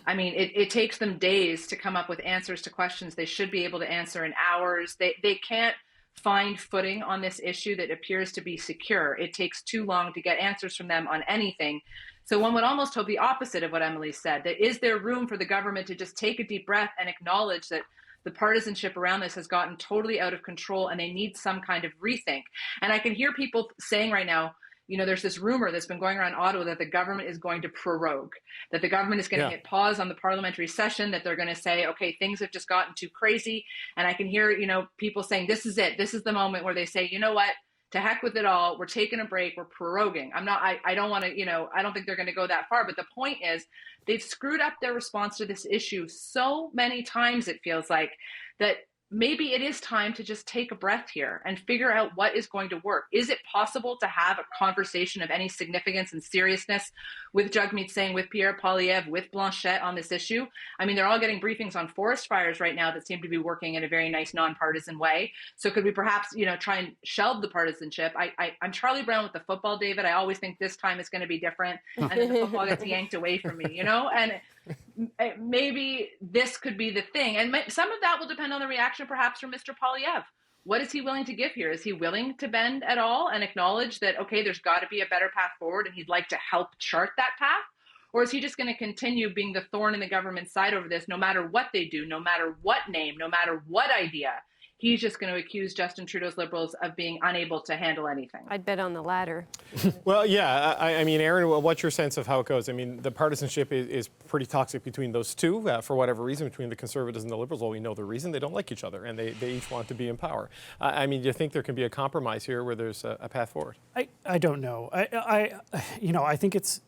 I mean, it takes them days to come up with answers to questions they should be able to answer in hours. They can't find footing on this issue that appears to be secure. It takes too long to get answers from them on anything. So one would almost hope the opposite of what Emily said, that is there room for the government to just take a deep breath and acknowledge that the partisanship around this has gotten totally out of control and they need some kind of rethink. And I can hear people saying right now, there's this rumor that's been going around Ottawa that the government is going to prorogue, that the government is going to hit pause on the parliamentary session, that they're going to say, okay, things have just gotten too crazy. And I can hear, people saying, this is it. This is the moment where they say, you know what, to heck with it all. We're taking a break. We're proroguing. I don't want to, I don't think they're going to go that far. But the point is they've screwed up their response to this issue so many times, it feels like, that maybe it is time to just take a breath here and figure out what is going to work. Is it possible to have a conversation of any significance and seriousness with Jagmeet Singh, with Pierre Poilievre, with Blanchette on this issue? I mean, they're all getting briefings on forest fires right now that seem to be working in a very nice nonpartisan way. So could we perhaps, try and shelve the partisanship? I'm Charlie Brown with the football, David. I always think this time is going to be different. And then the football gets yanked away from me, And maybe this could be the thing. And some of that will depend on the reaction perhaps from Mr. Poilievre. What is he willing to give here? Is he willing to bend at all and acknowledge that, okay, there's got to be a better path forward and he'd like to help chart that path? Or is he just going to continue being the thorn in the government's side over this, no matter what they do, no matter what name, no matter what idea? he's just going to accuse Justin Trudeau's Liberals of being unable to handle anything. I'd bet on the latter. Well, yeah. I mean, Aaron, what's your sense of how it goes? I mean, the partisanship is pretty toxic between those two, for whatever reason, between the Conservatives and the Liberals. Well, we know the reason. They don't like each other, and they each want to be in power. I mean, do you think there can be a compromise here where there's a path forward? I don't know. I think it's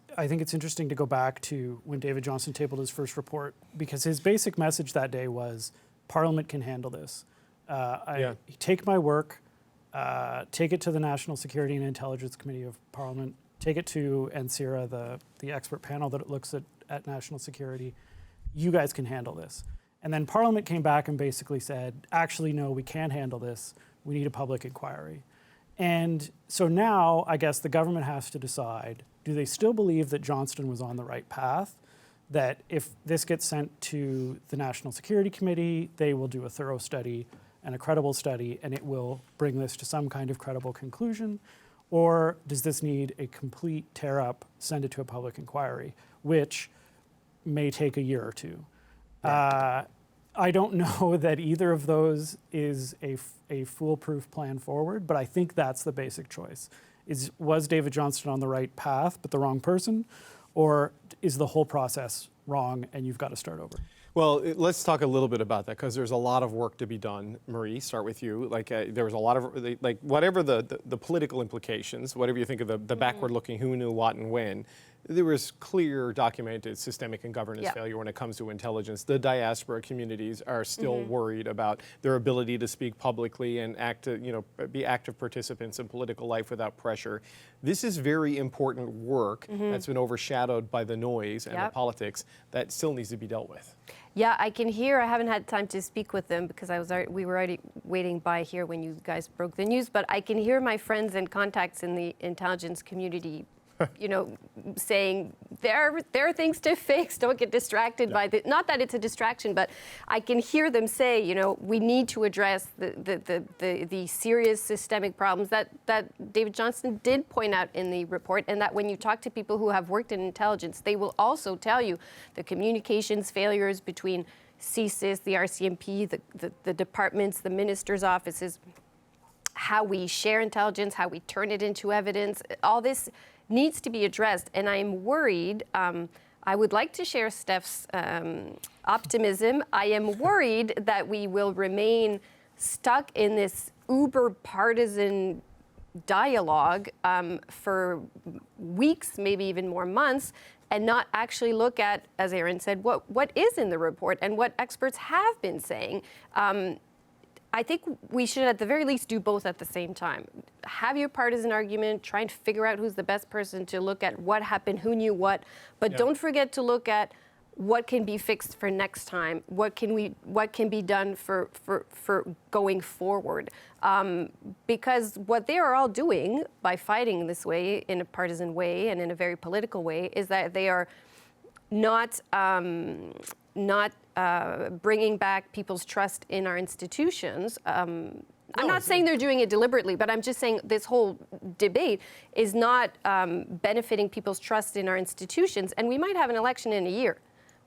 interesting to go back to when David Johnston tabled his first report, because his basic message that day was Parliament can handle this. Take my work, take it to the National Security and Intelligence Committee of Parliament, take it to NCIRA, the expert panel that looks at national security. You guys can handle this. And then Parliament came back and basically said, actually, no, we can't handle this. We need a public inquiry. And so now, I guess the government has to decide, do they still believe that Johnston was on the right path? That if this gets sent to the National Security Committee, they will do a thorough study and a credible study, and it will bring this to some kind of credible conclusion? Or does this need a complete tear-up, send it to a public inquiry, which may take a year or two? Right. I don't know that either of those is a foolproof plan forward, but I think that's the basic choice. Was David Johnston on the right path, but the wrong person? Or is the whole process wrong and you've got to start over? Well, let's talk a little bit about that, because there's a lot of work to be done. Marie, start with you. There was a lot of, whatever the political implications, whatever you think of the backward-looking who knew what and when, there was clear, documented systemic and governance failure when it comes to intelligence. The diaspora communities are still worried about their ability to speak publicly and be active participants in political life without pressure. This is very important work that's been overshadowed by the noise and the politics that still needs to be dealt with. Yeah, I can hear. I haven't had time to speak with them because we were already waiting by here when you guys broke the news. But I can hear my friends and contacts in the intelligence community, saying there are things to fix. Don't get distracted by the. Not that it's a distraction, but I can hear them say, we need to address the serious systemic problems that David Johnston did point out in the report, and that when you talk to people who have worked in intelligence, they will also tell you the communications failures between CSIS, the RCMP, the departments, the ministers' offices, how we share intelligence, how we turn it into evidence. All this needs to be addressed, and I'm worried. I would like to share Steph's optimism. I am worried that we will remain stuck in this uber partisan dialogue for weeks, maybe even more months, and not actually look at, as Aaron said, what is in the report and what experts have been saying. I think we should at the very least do both at the same time. Have your partisan argument, try and figure out who's the best person to look at what happened, who knew what, but don't forget to look at what can be fixed for next time, what can be done for going forward. Because what they are all doing by fighting this way, in a partisan way and in a very political way, is that they are not bringing back people's trust in our institutions. I'm not saying they're doing it deliberately, but I'm just saying this whole debate is not benefiting people's trust in our institutions, and we might have an election in a year.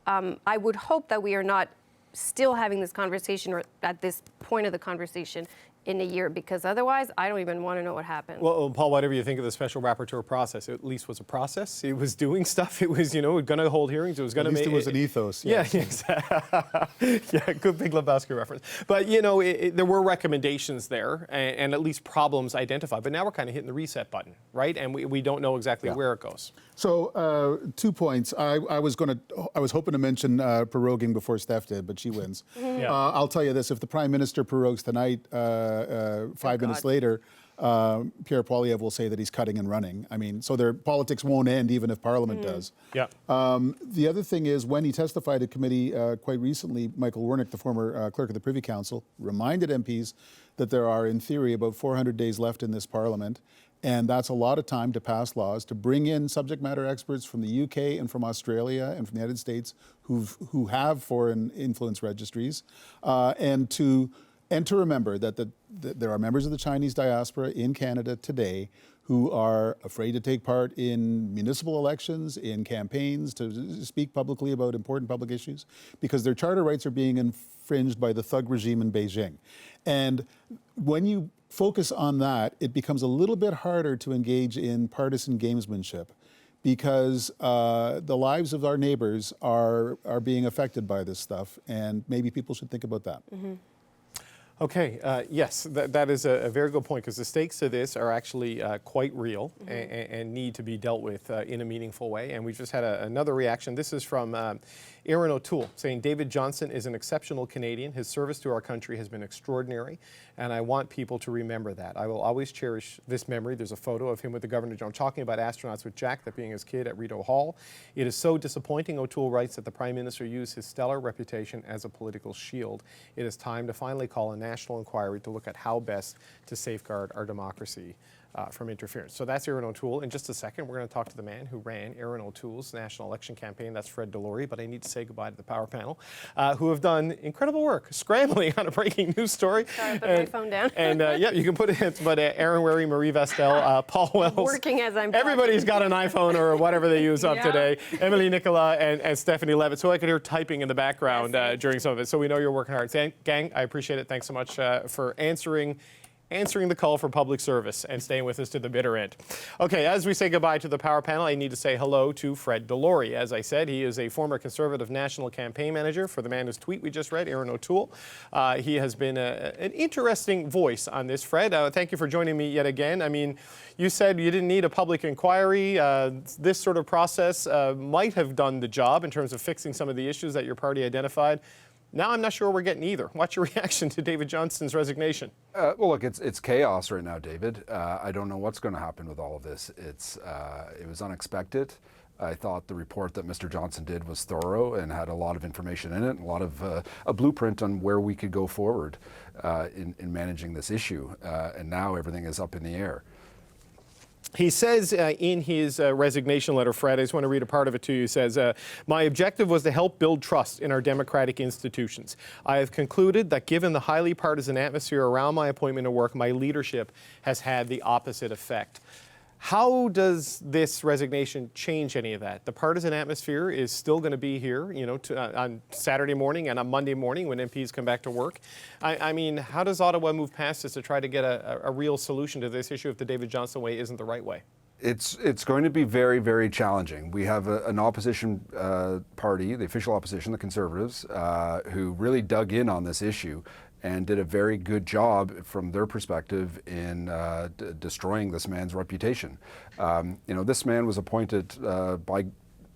I would hope that we are not still having this conversation, or at this point of the conversation, in a year, because otherwise I don't even want to know what happened. Well, Paul, whatever you think of the special rapporteur process, it at least was a process. It was doing stuff. It was, going to hold hearings. It was going to make. At least it was an ethos. Yes. Yeah, exactly. Yeah, good Big Lebowski reference. But there were recommendations there, and at least problems identified. But now we're kind of hitting the reset button, right? And we don't know exactly where it goes. So 2 points. I was hoping to mention proroguing before Steph did, but she wins. I'll tell you this: if the Prime Minister prorogues tonight, 5 minutes later, Pierre Poilievre will say that he's cutting and running. I mean, so their politics won't end even if Parliament does. Yeah. The other thing is, when he testified at committee quite recently, Michael Wernick, the former clerk of the Privy Council, reminded MPs that there are, in theory, about 400 days left in this Parliament. And that's a lot of time to pass laws, to bring in subject matter experts from the UK and from Australia and from the United States who have foreign influence registries, and to remember that there are members of the Chinese diaspora in Canada today who are afraid to take part in municipal elections, in campaigns, to speak publicly about important public issues, because their charter rights are being infringed by the thug regime in Beijing. And when you focus on that, it becomes a little bit harder to engage in partisan gamesmanship, because the lives of our neighbors are being affected by this stuff, and maybe people should think about that. Mm-hmm. Okay, yes, that is a very good point, because the stakes of this are actually quite real and need to be dealt with in a meaningful way. And we just had another reaction. This is from Aaron O'Toole, saying, David Johnston is an exceptional Canadian. His service to our country has been extraordinary, and I want people to remember that. I will always cherish this memory. There's a photo of him with the Governor General talking about astronauts with Jack, that being his kid, at Rideau Hall. It is so disappointing, O'Toole writes, that the Prime Minister used his stellar reputation as a political shield. It is time to finally call a national inquiry to look at how best to safeguard our democracy from interference. So that's Aaron O'Toole. In just a second, we're going to talk to the man who ran Aaron O'Toole's national election campaign. That's Fred Delory. But I need to say goodbye to the power panel, who have done incredible work scrambling on a breaking news story. Sorry, I put my phone down. And yeah, you can put it. But Aaron Wary, Marie Vestel, Paul Wells. Working as I'm talking. Everybody's got an iPhone or whatever they use up today. Emily Nicola and Stephanie Levitt. So I could hear typing in the background during some of it. So we know you're working hard. Gang, I appreciate it. Thanks so much for answering the call for public service and staying with us to the bitter end. Okay, as we say goodbye to the power panel, I need to say hello to Fred Delory. As I said, he is a former Conservative national campaign manager for the man whose tweet we just read, Aaron O'Toole. He has been an interesting voice on this, Fred. Thank you for joining me yet again. I mean, you said you didn't need a public inquiry. This sort of process might have done the job in terms of fixing some of the issues that your party identified. Now I'm not sure we're getting either. What's your reaction to David Johnston's resignation? Well, look, it's chaos right now, David. I don't know what's going to happen with all of this. It was unexpected. I thought the report that Mr. Johnston did was thorough and had a lot of information in it, and a lot of a blueprint on where we could go forward in managing this issue. And now everything is up in the air. He says in his resignation letter, Fred, I just want to read a part of it to you. He says, my objective was to help build trust in our democratic institutions. I have concluded that given the highly partisan atmosphere around my appointment to work, my leadership has had the opposite effect. How does this resignation change any of that? The partisan atmosphere is still going to be here, you know, on Saturday morning and on Monday morning when MPs come back to work. I mean, how does Ottawa move past this to try to get a real solution to this issue if the David Johnston way isn't the right way? It's going to be very, very challenging. We have an opposition party, the official opposition, the Conservatives, who really dug in on this issue and did a very good job from their perspective in destroying this man's reputation. You know, this man was appointed by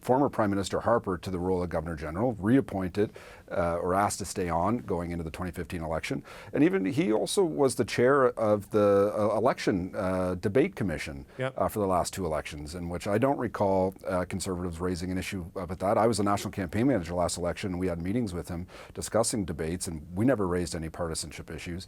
former Prime Minister Harper to the role of Governor General, reappointed or asked to stay on going into the 2015 election. And even he also was the chair of the election debate commission for the last two elections, in which I don't recall Conservatives raising an issue about that. I was a national campaign manager last election, and we had meetings with him discussing debates, and we never raised any partisanship issues.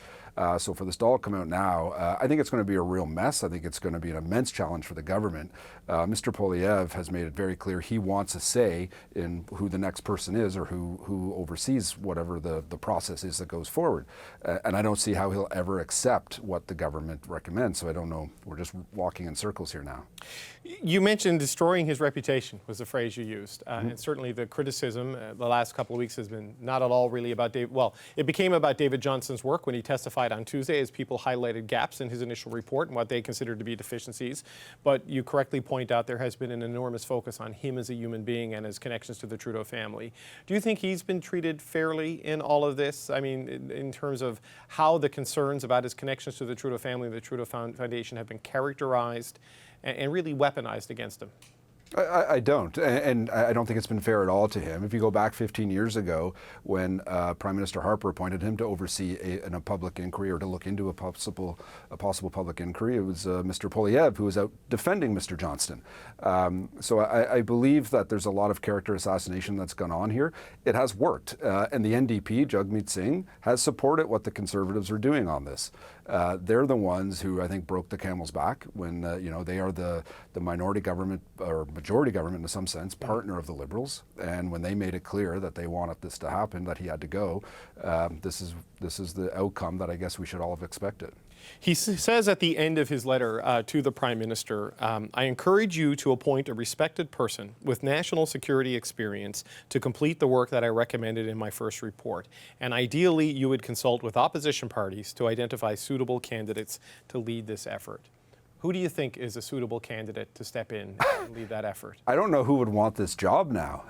So for this to all come out now, I think it's going to be a real mess. I think it's going to be an immense challenge for the government. Mr. Poilievre has made it very clear he wants a say in who the next person is, or who oversees whatever the process is that goes forward. And I don't see how he'll ever accept what the government recommends. So I don't know. We're just walking in circles here now. You mentioned destroying his reputation was the phrase you used. And certainly the criticism the last couple of weeks has been not at all really about David. Well, it became about David Johnston's work when he testified on Tuesday as people highlighted gaps in his initial report and what they considered to be deficiencies. But you correctly point out there has been an enormous focus on him as a human being and his connections to the Trudeau family. Do you think he's been treated fairly in all of this? I mean, in terms of how the concerns about his connections to the Trudeau family and the Trudeau Foundation have been characterized and really weaponized against him? I don't, and I don't think it's been fair at all to him. If you go back 15 years ago, when Prime Minister Harper appointed him to oversee a public inquiry or to look into a possible public inquiry, it was Mr. Poilievre who was out defending Mr. Johnston. So I believe that there's a lot of character assassination that's gone on here. It has worked, and the NDP, Jagmeet Singh, has supported what the Conservatives are doing on this. They're the ones who I think broke the camel's back when you know, they are the minority government or majority government in some sense, partner of the Liberals, and when they made it clear that they wanted this to happen, that he had to go, this is the outcome that I guess we should all have expected. He says at the end of his letter to the Prime Minister, I encourage you to appoint a respected person with national security experience to complete the work that I recommended in my first report. And ideally, you would consult with opposition parties to identify suitable candidates to lead this effort. Who do you think is a suitable candidate to step in and lead that effort? I don't know who would want this job now,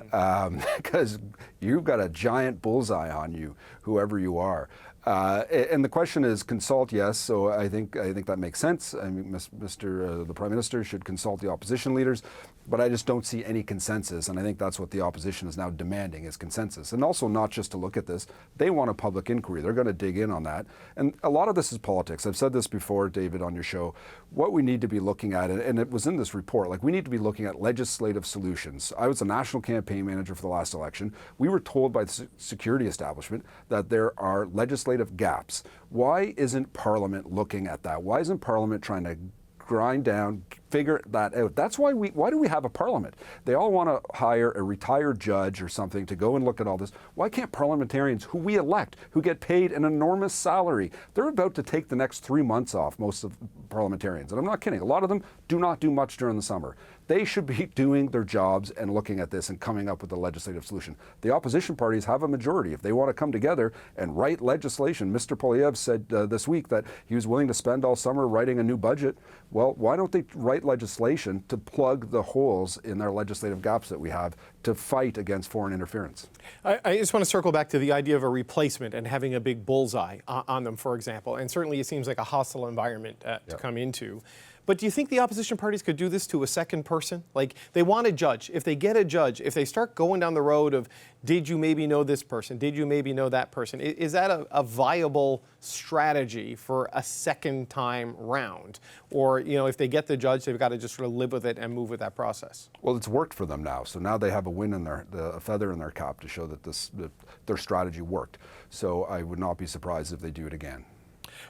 because you've got a giant bullseye on you, whoever you are. And the question is, consult, yes. So I think that makes sense. I mean, the Prime Minister should consult the opposition leaders, but I just don't see any consensus. And I think that's what the opposition is now demanding, is consensus. And also not just to look at this, they want a public inquiry. They're going to dig in on that. And a lot of this is politics. I've said this before, David, on your show. What we need to be looking at, and it was in this report, like we need to be looking at legislative solutions. I was a national campaign manager for the last election. We were told by the security establishment that there are legislative gaps. Why isn't Parliament looking at that? Why isn't Parliament trying to grind down, figure that out? That's why do we have a Parliament? They all want to hire a retired judge or something to go and look at all this. Why can't parliamentarians who we elect, who get paid an enormous salary, they're about to take the next 3 months off, most of parliamentarians. And I'm not kidding. A lot of them do not do much during the summer. They should be doing their jobs and looking at this and coming up with a legislative solution. The opposition parties have a majority. If they want to come together and write legislation, Mr. Poilievre said this week that he was willing to spend all summer writing a new budget. Well, why don't they write legislation to plug the holes in their legislative gaps that we have to fight against foreign interference? I just want to circle back to the idea of a replacement and having a big bullseye on them, for example. And certainly it seems like a hostile environment to come into. But do you think the opposition parties could do this to a second person? Like, they want a judge. If they get a judge, if they start going down the road of, did you maybe know this person? Did you maybe know that person? Is that a viable strategy for a second time round? Or, if they get the judge, they've got to just sort of live with it and move with that process? Well, it's worked for them now. So now they have a win in a feather in their cap to show that their strategy worked. So I would not be surprised if they do it again.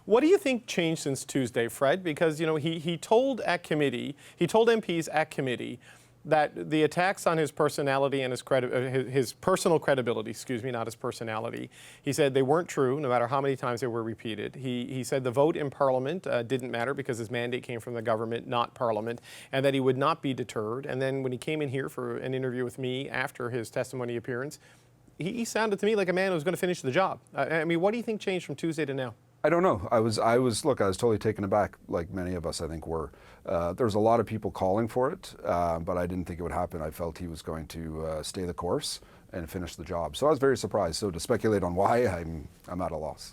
What do you think changed since Tuesday, Fred? Because, he told MPs at committee that the attacks on his personality and his personal credibility, not his personality, he said they weren't true, no matter how many times they were repeated. He said the vote in Parliament didn't matter because his mandate came from the government, not Parliament, and that he would not be deterred. And then when he came in here for an interview with me after his testimony appearance, he sounded to me like a man who was going to finish the job. What do you think changed from Tuesday to now? I don't know. I was totally taken aback, like many of us, I think, were. There was a lot of people calling for it, but I didn't think it would happen. I felt he was going to stay the course and finish the job. So I was very surprised. So to speculate on why, I'm at a loss.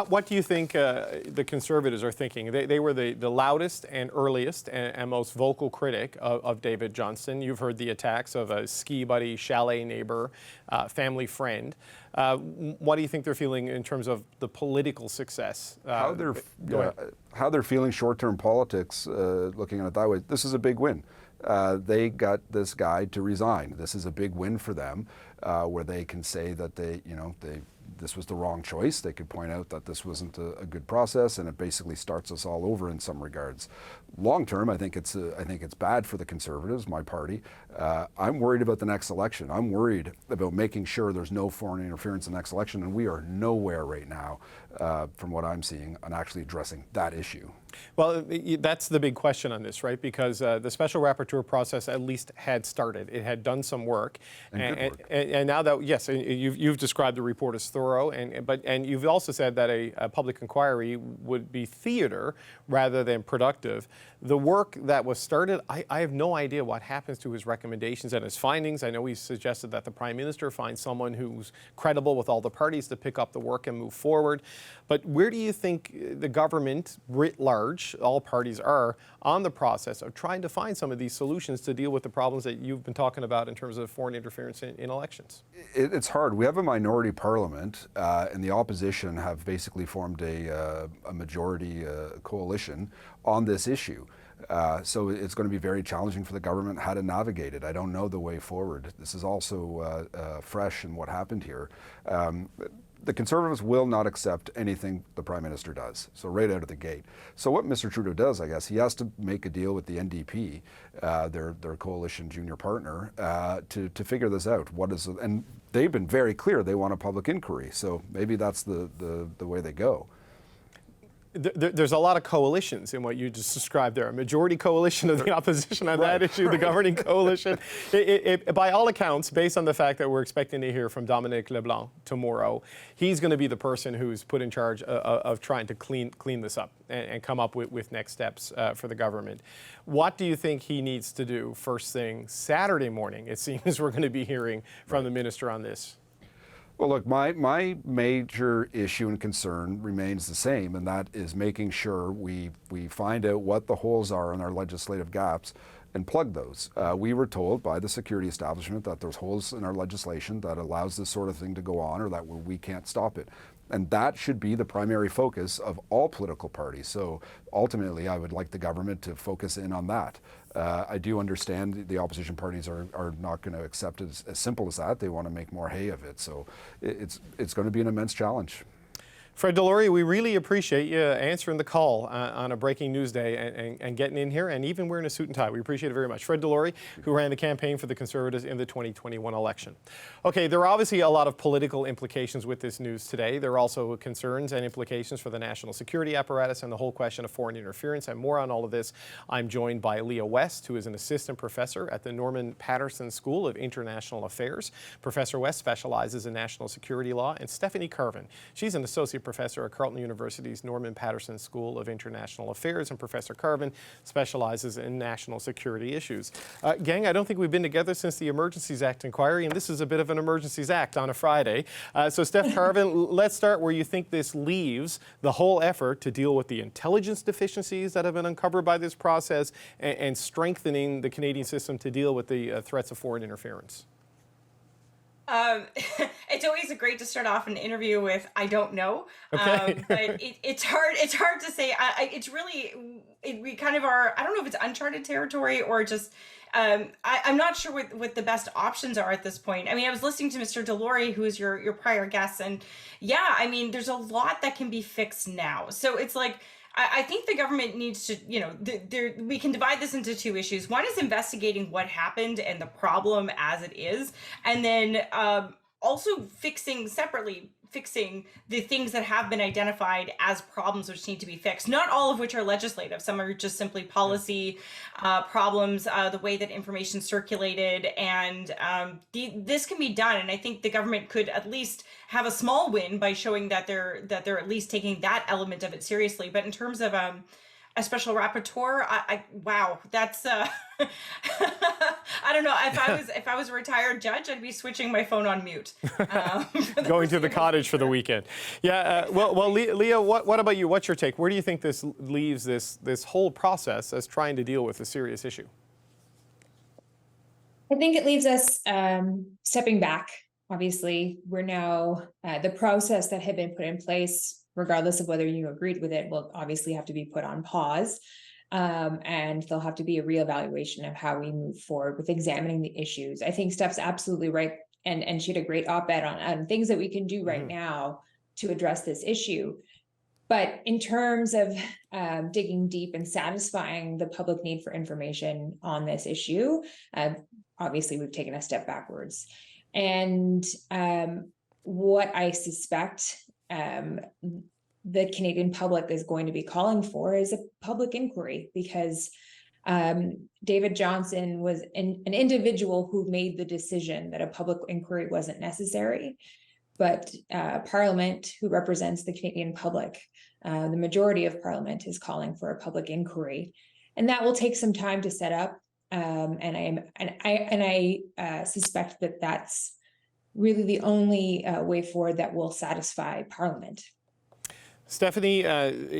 What do you think the Conservatives are thinking? They were the loudest and earliest and most vocal critic of David Johnston. You've heard the attacks of a ski buddy, chalet neighbor, family friend. What do you think they're feeling in terms of the political success? How they're feeling short-term politics, looking at it that way, this is a big win. They got this guy to resign. This is a big win for them, where they can say that this was the wrong choice. They could point out that this wasn't a good process, and it basically starts us all over in some regards. Long term, I think it's bad for the Conservatives, my party. I'm worried about the next election. I'm worried about making sure there's no foreign interference in the next election, and we are nowhere right now, from what I'm seeing, on actually addressing that issue. Well, that's the big question on this, right? Because the special rapporteur process at least had started. It had done some work. And now that, yes, you've described the report as thorough, and you've also said that a public inquiry would be theater rather than productive. The work that was started, I have no idea what happens to his recommendations and his findings. I know he suggested that the Prime Minister find someone who's credible with all the parties to pick up the work and move forward. But where do you think the government, writ large, all parties are, on the process of trying to find some of these solutions to deal with the problems that you've been talking about in terms of foreign interference in elections? It's hard. We have a minority parliament, and the opposition have basically formed a majority coalition on this issue. So it's going to be very challenging for the government how to navigate it. I don't know the way forward. This is also fresh in what happened here. The Conservatives will not accept anything the Prime Minister does, so right out of the gate. So what Mr. Trudeau does, I guess, he has to make a deal with the NDP, their coalition junior partner, to figure this out. And they've been very clear they want a public inquiry, so maybe that's the way they go. There's a lot of coalitions in what you just described there. A majority coalition of the opposition on that issue, the governing coalition. By all accounts, based on the fact that we're expecting to hear from Dominic LeBlanc tomorrow, he's going to be the person who's put in charge of trying to clean this up and come up with next steps for the government. What do you think he needs to do first thing Saturday morning? It seems we're going to be hearing from the minister on this. Well, look, my major issue and concern remains the same, and that is making sure we find out what the holes are in our legislative gaps and plug those. We were told by the security establishment that there's holes in our legislation that allows this sort of thing to go on, or that we can't stop it. And that should be the primary focus of all political parties. So ultimately, I would like the government to focus in on that. I do understand the opposition parties are not going to accept it as simple as that. They want to make more hay of it. So it's going to be an immense challenge. Fred Delory, we really appreciate you answering the call on a breaking news day and getting in here, and even wearing a suit and tie. We appreciate it very much. Fred Delory, who ran the campaign for the Conservatives in the 2021 election. Okay, there are obviously a lot of political implications with this news today. There are also concerns and implications for the national security apparatus and the whole question of foreign interference. And more on all of this, I'm joined by Leah West, who is an assistant professor at the Norman Paterson School of International Affairs. Professor West specializes in national security law, and Stephanie Carvin. She's an associate professor at Carleton University's Norman Paterson School of International Affairs, and Professor Carvin specializes in national security issues. Gang, I don't think we've been together since the Emergencies Act inquiry, and this is a bit of an Emergencies Act on a Friday. So Steph Carvin, let's start where you think this leaves the whole effort to deal with the intelligence deficiencies that have been uncovered by this process and strengthening the Canadian system to deal with the threats of foreign interference. It's always great to start off an interview with "I don't know," okay. But it's hard. It's hard to say. It's really we kind of are. I don't know if it's uncharted territory or just. I'm not sure what the best options are at this point. I mean, I was listening to Mr. Delory, who is your prior guest, and yeah, I mean, there's a lot that can be fixed now. So it's like. I think the government needs to, we can divide this into two issues. One is investigating what happened and the problem as it is, and then also fixing the things that have been identified as problems which need to be fixed. Not all of which are legislative. Some are just simply policy problems, the way that information circulated, and this can be done. And I think the government could at least have a small win by showing that they're at least taking that element of it seriously. But in terms of a special rapporteur, wow, that's I don't know. If I was a retired judge, I'd be switching my phone on mute. Going to the cottage for the weekend. Yeah. Well, Leah, what about you? What's your take? Where do you think this leaves this whole process as trying to deal with a serious issue? I think it leaves us stepping back. Obviously, we're now the process that had been put in place, regardless of whether you agreed with it, will obviously have to be put on pause. And there'll have to be a reevaluation of how we move forward with examining the issues. I think Steph's absolutely right. And she had a great op-ed on things that we can do right now to address this issue. But in terms of digging deep and satisfying the public need for information on this issue, obviously we've taken a step backwards. And what I suspect the Canadian public is going to be calling for is a public inquiry, because David Johnston was an individual who made the decision that a public inquiry wasn't necessary. But Parliament, who represents the Canadian public, the majority of Parliament is calling for a public inquiry, and that will take some time to set up. And I suspect that that's really the only way forward that will satisfy Parliament. Stephanie,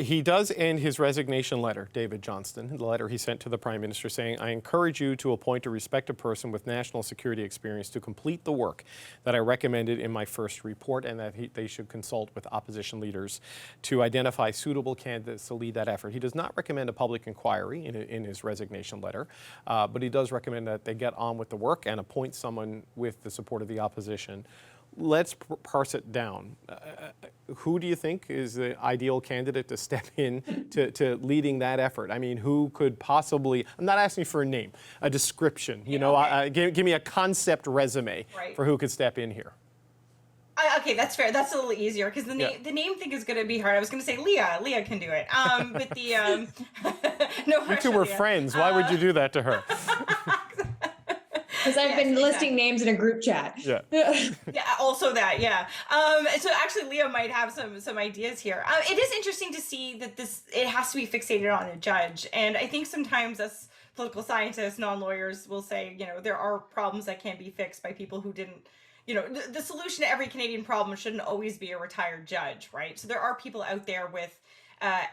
he does end his resignation letter, David Johnston, the letter he sent to the Prime Minister saying, "I encourage you to appoint a respected person with national security experience to complete the work that I recommended in my first report, and that they should consult with opposition leaders to identify suitable candidates to lead that effort." He does not recommend a public inquiry in his resignation letter, but he does recommend that they get on with the work and appoint someone with the support of the opposition. Let's parse it down. Who do you think is the ideal candidate to step in to leading that effort? I mean, who could possibly, I'm not asking for a name, a description, give me a concept resume for who could step in here. Okay, that's fair. That's a little easier because the name thing is going to be hard. I was going to say Leah. Leah can do it. But the no pressure. You two were Leah. friends. Why would you do that to her? Because I've been listing names in a group chat. Yeah. Yeah, also that, yeah. So actually Leah might have some ideas here. It is interesting to see that it has to be fixated on a judge. And I think sometimes us political scientists, non-lawyers will say, there are problems that can't be fixed by people who didn't, the solution to every Canadian problem shouldn't always be a retired judge, right? So there are people out there with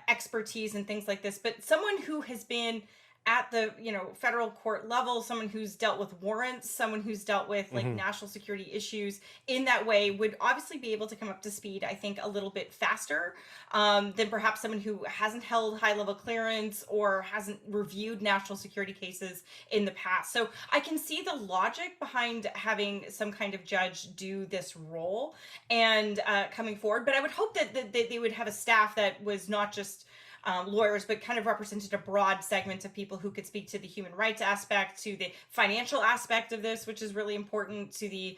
expertise and things like this, but someone who has been at the federal court level, someone who's dealt with warrants, someone who's dealt with national security issues in that way would obviously be able to come up to speed, I think, a little bit faster than perhaps someone who hasn't held high level clearance or hasn't reviewed national security cases in the past. So I can see the logic behind having some kind of judge do this role and coming forward, but I would hope that they would have a staff that was not just lawyers, but kind of represented a broad segment of people who could speak to the human rights aspect, to the financial aspect of this, which is really important, to the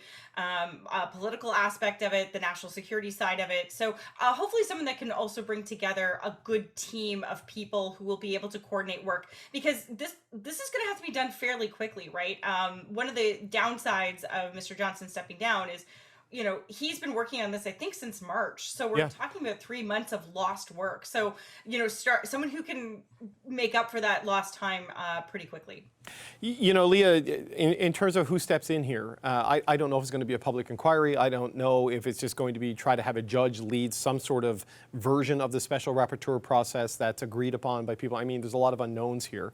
political aspect of it, the national security side of it. So hopefully someone that can also bring together a good team of people who will be able to coordinate work, because this is going to have to be done fairly quickly, right? One of the downsides of Mr. Johnston stepping down is he's been working on this, I think, since March. So we're talking about 3 months of lost work. So, someone who can make up for that lost time pretty quickly. Leah, in terms of who steps in here, I don't know if it's going to be a public inquiry. I don't know if it's just going to be try to have a judge lead some sort of version of the special rapporteur process that's agreed upon by people. I mean, there's a lot of unknowns here.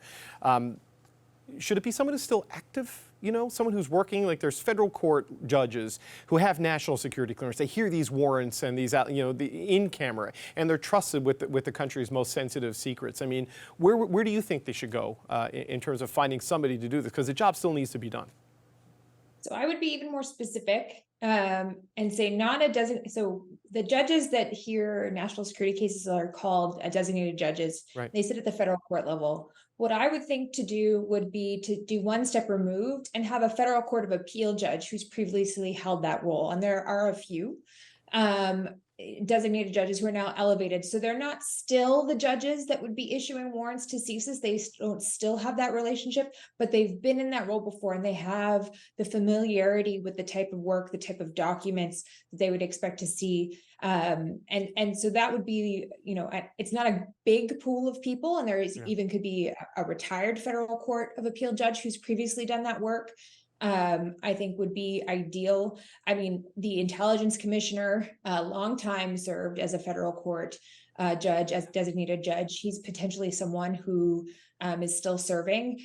Should it be someone who's still active? Someone who's working, like there's federal court judges who have national security clearance. They hear these warrants and these, in camera, and they're trusted with the country's most sensitive secrets. I mean, where do you think they should go in terms of finding somebody to do this? Because the job still needs to be done. So I would be even more specific and say so the judges that hear national security cases are called designated judges. Right. They sit at the federal court level. What I would think to do would be to do one step removed and have a federal court of appeal judge who's previously held that role. And there are a few designated judges who are now elevated. So they're not still the judges that would be issuing warrants to CSIS. They don't still have that relationship, but they've been in that role before and they have the familiarity with the type of work, the type of documents that they would expect to see. And so that would be, it's not a big pool of people, and there is even could be a retired federal court of appeal judge who's previously done that work. I think would be ideal. I mean, the intelligence commissioner, long time served as a federal court judge, as designated judge. He's potentially someone who is still serving,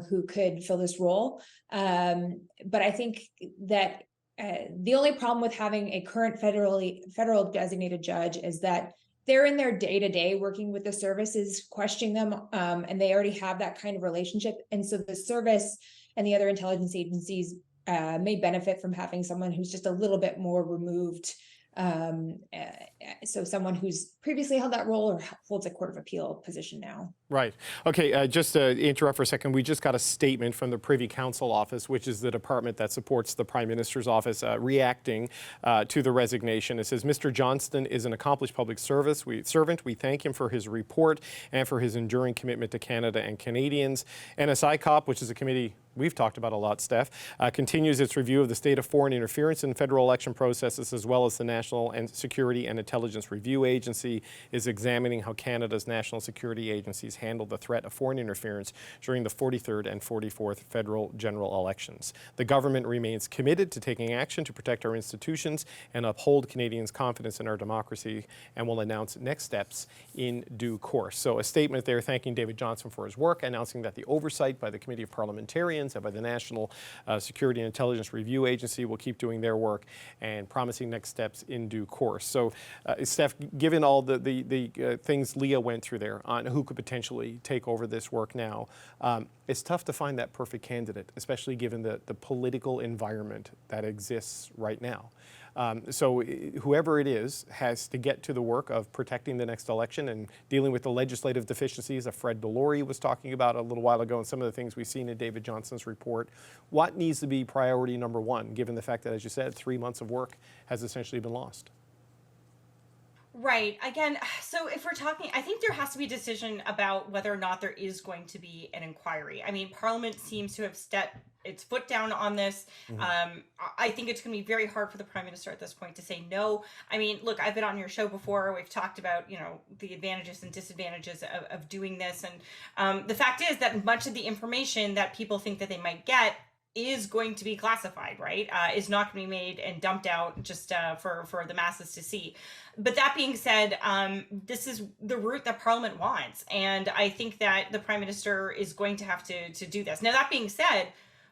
who could fill this role. But I think that the only problem with having a current federal designated judge is that they're in their day-to-day working with the services, questioning them, and they already have that kind of relationship. And so the service and the other intelligence agencies may benefit from having someone who's just a little bit more removed. So someone who's previously held that role or holds a court of appeal position now. Right. Okay, just to interrupt for a second, we just got a statement from the Privy Council Office, which is the department that supports the Prime Minister's office, reacting to the resignation. It says, Mr. Johnston is an accomplished public servant. We thank him for his report and for his enduring commitment to Canada and Canadians. NSICOP, which is a committee we've talked about a lot, Steph, continues its review of the state of foreign interference in federal election processes, as well as the National Security and Intelligence Review Agency is examining how Canada's national security agencies handled the threat of foreign interference during the 43rd and 44th federal general elections. The government remains committed to taking action to protect our institutions and uphold Canadians' confidence in our democracy, and will announce next steps in due course. So a statement there thanking David Johnston for his work, announcing that the oversight by the Committee of Parliamentarians and by the National Security and Intelligence Review Agency will keep doing their work, and promising next steps in due course. So, Steph, given all the things Leah went through there on who could potentially essentially take over this work now. It's tough to find that perfect candidate, especially given the political environment that exists right now. So whoever it is has to get to the work of protecting the next election and dealing with the legislative deficiencies that Fred Delory was talking about a little while ago and some of the things we've seen in David Johnston's report. What needs to be priority number one, given the fact that, as you said, 3 months of work has essentially been lost? Right. Again, so if we're talking, I think there has to be a decision about whether or not there is going to be an inquiry. I mean, Parliament seems to have stepped its foot down on this. I think it's going to be very hard for the Prime Minister at this point to say no. I mean, look, I've been on your show before. We've talked about, the advantages and disadvantages of doing this. And the fact is that much of the information that people think that they might get is going to be classified, right? Is not going to be made and dumped out just for the masses to see. But that being said, this is the route that Parliament wants. And I think that the Prime Minister is going to have to do this. Now, that being said,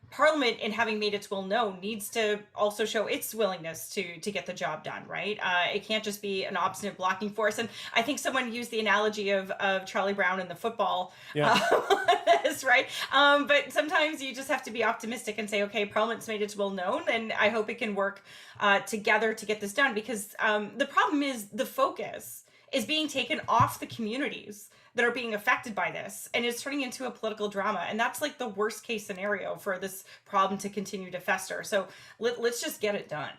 Parliament, in having made its will known, needs to also show its willingness to get the job done, right? It can't just be an obstinate blocking force. And I think someone used the analogy of Charlie Brown and the football on this, right? But sometimes you just have to be optimistic and say, okay, Parliament's made its will known, and I hope it can work together to get this done. Because the problem is the focus is being taken off the communities that are being affected by this, and it's turning into a political drama. And that's like the worst case scenario for this problem to continue to fester. So let's just get it done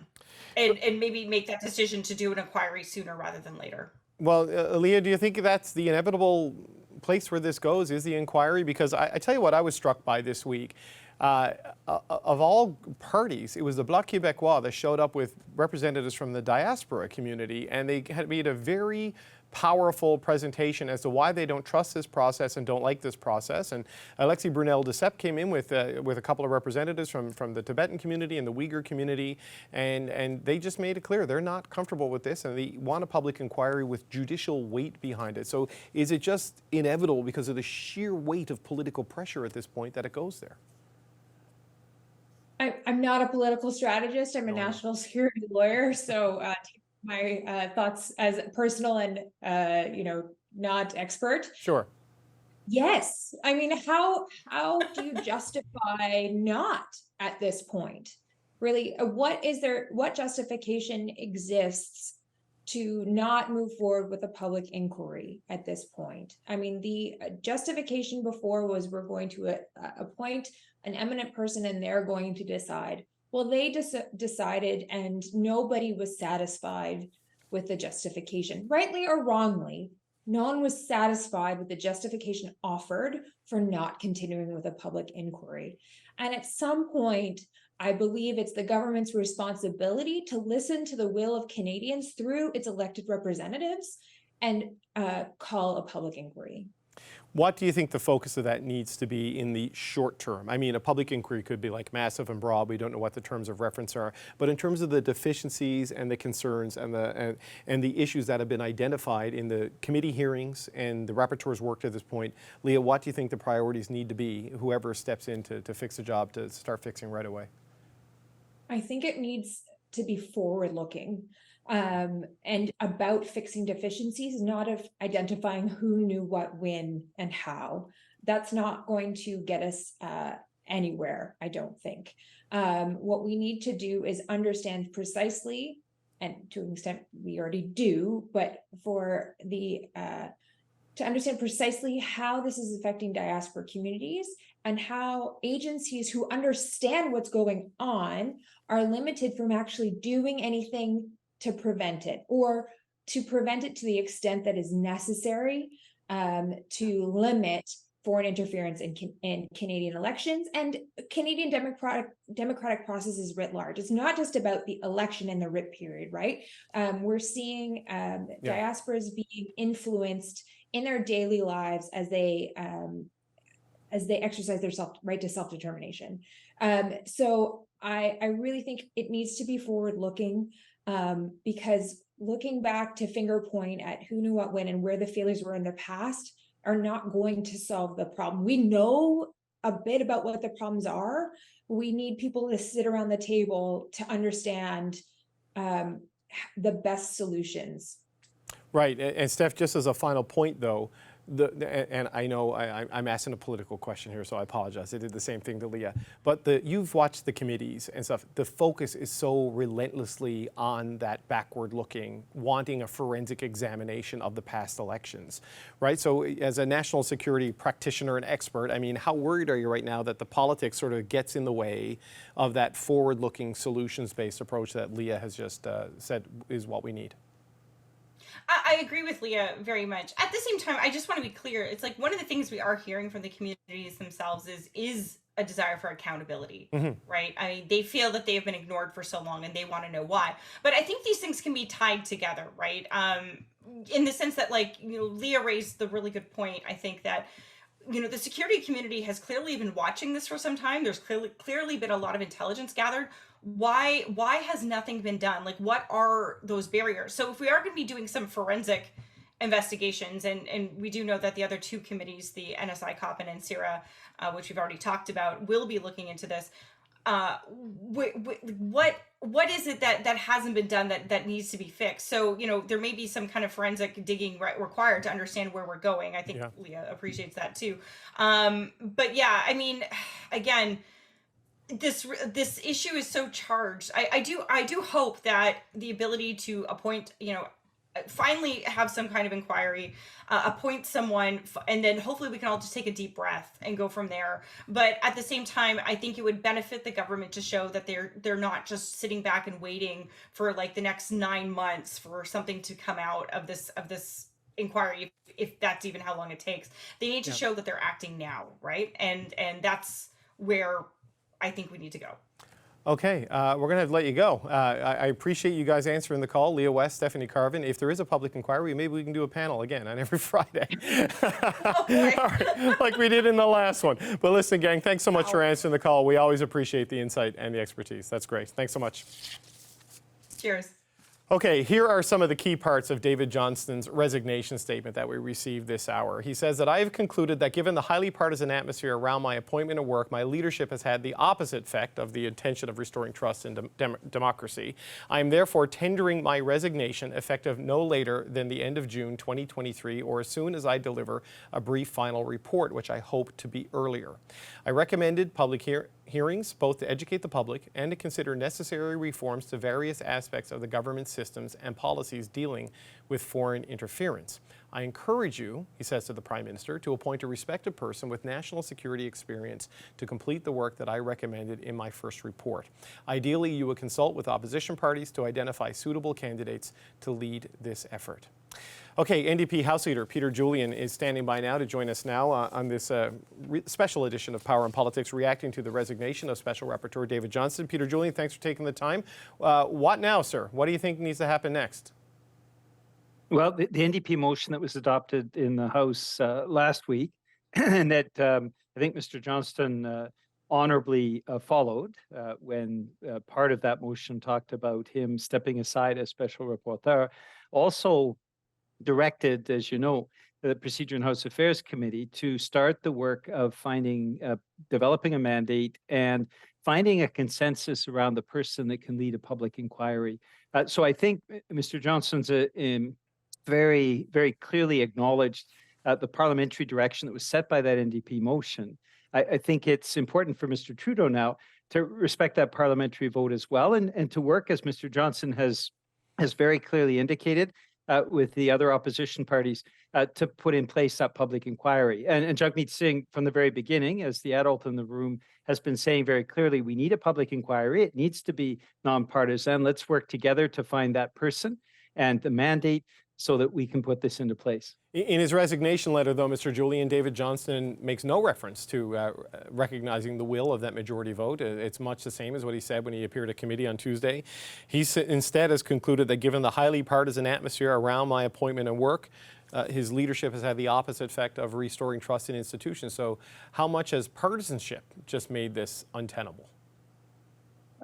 and maybe make that decision to do an inquiry sooner rather than later. Well, Leah, do you think that's the inevitable place where this goes, is the inquiry? Because I tell you what I was struck by this week. Of all parties, it was the Bloc Québécois that showed up with representatives from the diaspora community, and they had made a very powerful presentation as to why they don't trust this process and don't like this process. And Alexis Brunel-Desept came in with a couple of representatives from the Tibetan community and the Uyghur community, and they just made it clear they're not comfortable with this, and they want a public inquiry with judicial weight behind it. So is it just inevitable because of the sheer weight of political pressure at this point that it goes there? I'm not a political strategist. I'm a national security lawyer. So my thoughts as personal and, not expert. Sure. Yes. I mean, how do you justify not at this point? Really, what justification exists to not move forward with a public inquiry at this point? I mean, the justification before was we're going to appoint an eminent person and they're going to decide. Well, they decided and nobody was satisfied with the justification, rightly or wrongly. No one was satisfied with the justification offered for not continuing with a public inquiry. And at some point, I believe it's the government's responsibility to listen to the will of Canadians through its elected representatives and call a public inquiry. What do you think the focus of that needs to be in the short term? I mean, a public inquiry could be like massive and broad. We don't know what the terms of reference are. But in terms of the deficiencies and the concerns and the issues that have been identified in the committee hearings and the rapporteur's work to this point, Leah, what do you think the priorities need to be, whoever steps in to fix the job, to start fixing right away? I think it needs to be forward-looking. And about fixing deficiencies, not of identifying who knew what, when, and how. That's not going to get us anywhere, I don't think. What we need to do is understand precisely, and to an extent we already do, but to understand precisely how this is affecting diaspora communities and how agencies who understand what's going on are limited from actually doing anything to prevent it, or to prevent it to the extent that is necessary to limit foreign interference in Canadian elections and Canadian democratic processes writ large. It's not just about the election and the writ period, right? We're seeing diasporas being influenced in their daily lives as they exercise their right to self-determination. So I really think it needs to be forward-looking. Because looking back to finger point at who knew what, when, and where the failures were in the past are not going to solve the problem. We know a bit about what the problems are. We need people to sit around the table to understand the best solutions. Right. And Steph, just as a final point, though, and I know I'm asking a political question here, so I apologize. I did the same thing to Leah. But you've watched the committees and stuff. The focus is so relentlessly on that backward-looking, wanting a forensic examination of the past elections, right? So as a national security practitioner and expert, I mean, how worried are you right now that the politics sort of gets in the way of that forward-looking, solutions-based approach that Leah has just said is what we need? I agree with Leah very much. At the same time, I just want to be clear. It's like one of the things we are hearing from the communities themselves is a desire for accountability, right? I mean, they feel that they've been ignored for so long and they want to know why. But I think these things can be tied together, right? In the sense that, like, Leah raised the really good point. I think that the security community has clearly been watching this for some time. There's clearly been a lot of intelligence gathered. Why has nothing been done? Like, what are those barriers? So if we are going to be doing some forensic investigations, and we do know that the other two committees, the NSI COP and NSIRA, which we've already talked about, will be looking into this. What is it that hasn't been done that needs to be fixed? So, there may be some kind of forensic digging required to understand where we're going. I think Leah appreciates that too. But yeah, I mean, again, this issue is so charged. I do hope that the ability to appoint, finally have some kind of inquiry, appoint someone, and then hopefully we can all just take a deep breath and go from there. But at the same time, I think it would benefit the government to show that they're not just sitting back and waiting for like the next 9 months for something to come out of this inquiry, if that's even how long it takes. They need to show that they're acting now, right? And that's where I think we need to go. Okay, we're going to have to let you go. I appreciate you guys answering the call. Leah West, Stephanie Carvin. If there is a public inquiry, maybe we can do a panel again on every Friday. All right, like we did in the last one. But listen, gang, thanks so much for answering the call. We always appreciate the insight and the expertise. That's great. Thanks so much. Cheers. Okay, here are some of the key parts of David Johnston's resignation statement that we received this hour. He says that I have concluded that given the highly partisan atmosphere around my appointment and work, my leadership has had the opposite effect of the intention of restoring trust in democracy. I am therefore tendering my resignation effective no later than the end of June 2023 or as soon as I deliver a brief final report, which I hope to be earlier. I recommended public hearings, both to educate the public and to consider necessary reforms to various aspects of the government systems and policies dealing with foreign interference. I encourage you, he says to the Prime Minister, to appoint a respected person with national security experience to complete the work that I recommended in my first report. Ideally, you would consult with opposition parties to identify suitable candidates to lead this effort. Okay, NDP House Leader Peter Julian is standing by now to join us now on this special edition of Power and Politics, reacting to the resignation of Special Rapporteur David Johnston. Peter Julian, thanks for taking the time. What now, sir? What do you think needs to happen next? Well, the NDP motion that was adopted in the House last week, and that I think Mr. Johnston honorably followed when part of that motion talked about him stepping aside as Special Rapporteur, also directed, as you know, the Procedure and House Affairs Committee to start the work of developing a mandate and finding a consensus around the person that can lead a public inquiry. So I think Mr. Johnston's very, very clearly acknowledged the parliamentary direction that was set by that NDP motion. I think it's important for Mr. Trudeau now to respect that parliamentary vote as well and to work, as Mr. Johnston has very clearly indicated, with the other opposition parties to put in place that public inquiry. And Jagmeet Singh, from the very beginning, as the adult in the room, has been saying very clearly, we need a public inquiry. It needs to be nonpartisan. Let's work together to find that person and the mandate so that we can put this into place. In his resignation letter, though, Mr. Julian, David Johnston makes no reference to recognizing the will of that majority vote. It's much the same as what he said when he appeared at committee on Tuesday. He instead has concluded that given the highly partisan atmosphere around my appointment and work, his leadership has had the opposite effect of restoring trust in institutions. So how much has partisanship just made this untenable?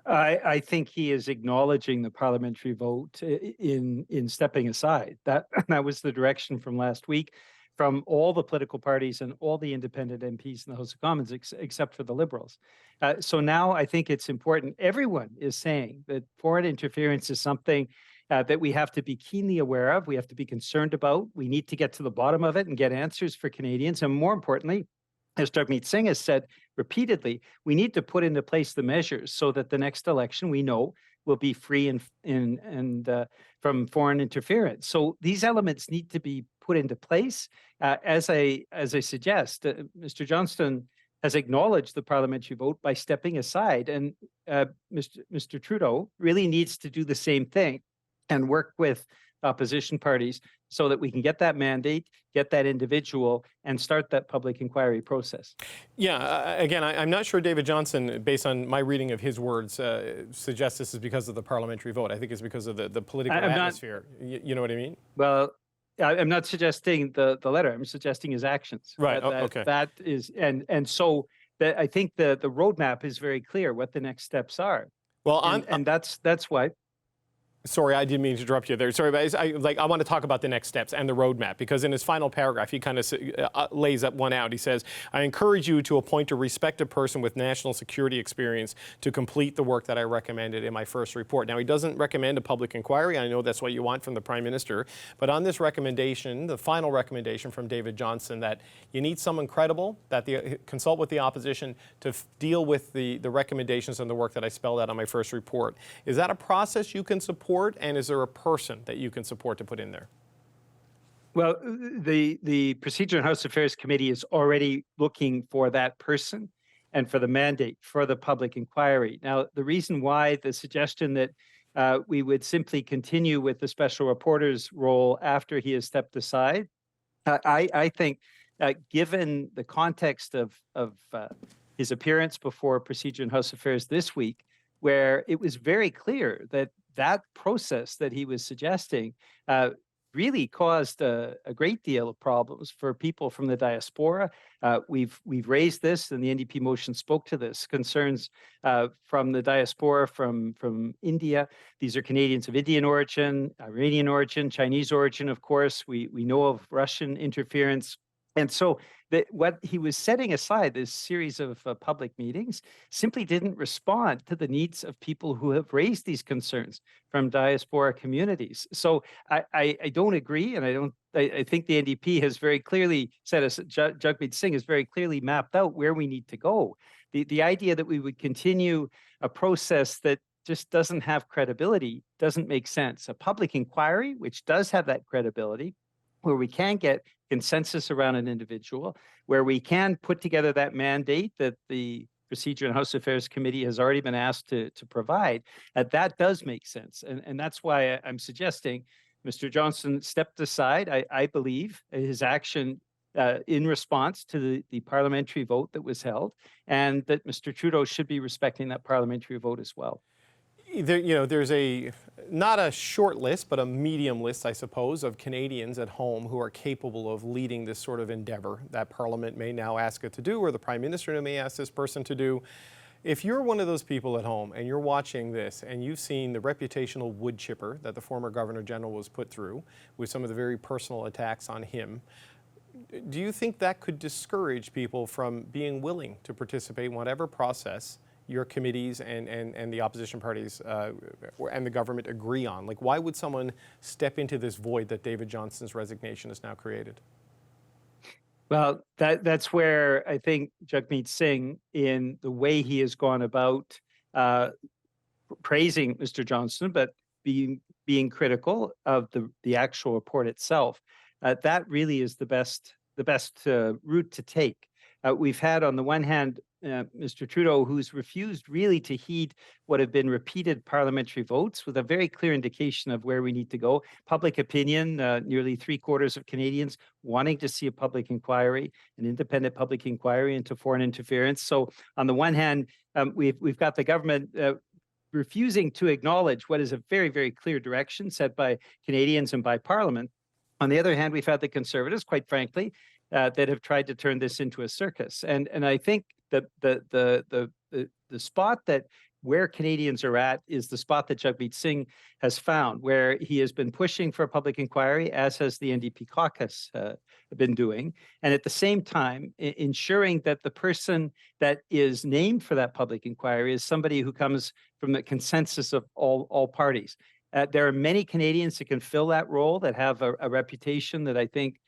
I think he is acknowledging the parliamentary vote in stepping aside. That was the direction from last week from all the political parties and all the independent MPs in the House of Commons, except for the Liberals. So now I think it's important. Everyone is saying that foreign interference is something that we have to be keenly aware of, we have to be concerned about. We need to get to the bottom of it and get answers for Canadians. And more importantly, as Jagmeet Singh has said repeatedly, we need to put into place the measures so that the next election we know will be free and from foreign interference. So these elements need to be put into place. As I suggest, Mr. Johnston has acknowledged the parliamentary vote by stepping aside, and Mr. Trudeau really needs to do the same thing and work with opposition parties so that we can get that mandate, get that individual, and start that public inquiry process. Yeah, again, I'm not sure David Johnston, based on my reading of his words, suggests this is because of the parliamentary vote. I think it's because of the political atmosphere. You know what I mean? Well, I'm not suggesting the letter. I'm suggesting his actions. Right. Okay. That is, and so that I think the roadmap is very clear what the next steps are. Well, and that's why. Sorry, I didn't mean to interrupt you there. Sorry, but I want to talk about the next steps and the roadmap, because in his final paragraph, he kind of lays that one out. He says, I encourage you to appoint a respected person with national security experience to complete the work that I recommended in my first report. Now, he doesn't recommend a public inquiry. I know that's what you want from the Prime Minister. But on this recommendation, the final recommendation from David Johnston, that you need someone credible, that consult with the opposition to deal with the recommendations and the work that I spelled out on my first report. Is that a process you can support? And is there a person that you can support to put in there? Well, the Procedure and House Affairs Committee is already looking for that person and for the mandate for the public inquiry. Now, the reason why the suggestion that we would simply continue with the special reporter's role after he has stepped aside, I think, given the context of his appearance before Procedure and House Affairs this week, where it was very clear that process that he was suggesting really caused a great deal of problems for people from the diaspora. We've raised this, and the NDP motion spoke to this, concerns from the diaspora from India. These are Canadians of Indian origin, Iranian origin, Chinese origin, of course. We know of Russian interference. And so what he was setting aside, this series of public meetings, simply didn't respond to the needs of people who have raised these concerns from diaspora communities. So I don't agree, and I think the NDP has very clearly said, Jagmeet Singh has very clearly mapped out where we need to go. The idea that we would continue a process that just doesn't have credibility doesn't make sense. A public inquiry, which does have that credibility, where we can get consensus around an individual, where we can put together that mandate that the Procedure and House Affairs Committee has already been asked to provide, that does make sense. And that's why I'm suggesting Mr. Johnston stepped aside. I believe his action in response to the parliamentary vote that was held, and that Mr. Trudeau should be respecting that parliamentary vote as well. There's not a short list, but a medium list, I suppose, of Canadians at home who are capable of leading this sort of endeavor that Parliament may now ask it to do, or the Prime Minister may ask this person to do. If you're one of those people at home and you're watching this and you've seen the reputational wood chipper that the former Governor General was put through with some of the very personal attacks on him, do you think that could discourage people from being willing to participate in whatever process your committees and the opposition parties and the government agree on? Like, why would someone step into this void that David Johnston's resignation has now created? Well, that's where I think Jagmeet Singh, in the way he has gone about praising Mr. Johnston, but being critical of the actual report itself, that really is the best route to take. We've had, on the one hand, Mr. Trudeau, who's refused really to heed what have been repeated parliamentary votes with a very clear indication of where we need to go. Public opinion, nearly 3/4 of Canadians wanting to see a public inquiry, an independent public inquiry into foreign interference. So on the one hand, we've got the government refusing to acknowledge what is a very, very clear direction set by Canadians and by Parliament. On the other hand, we've had the Conservatives, quite frankly, that have tried to turn this into a circus. And I think that the spot that where Canadians are at is the spot that Jagmeet Singh has found, where he has been pushing for a public inquiry, as has the NDP caucus been doing, and at the same time ensuring that the person that is named for that public inquiry is somebody who comes from the consensus of all parties. There are many Canadians that can fill that role, that have a reputation that I think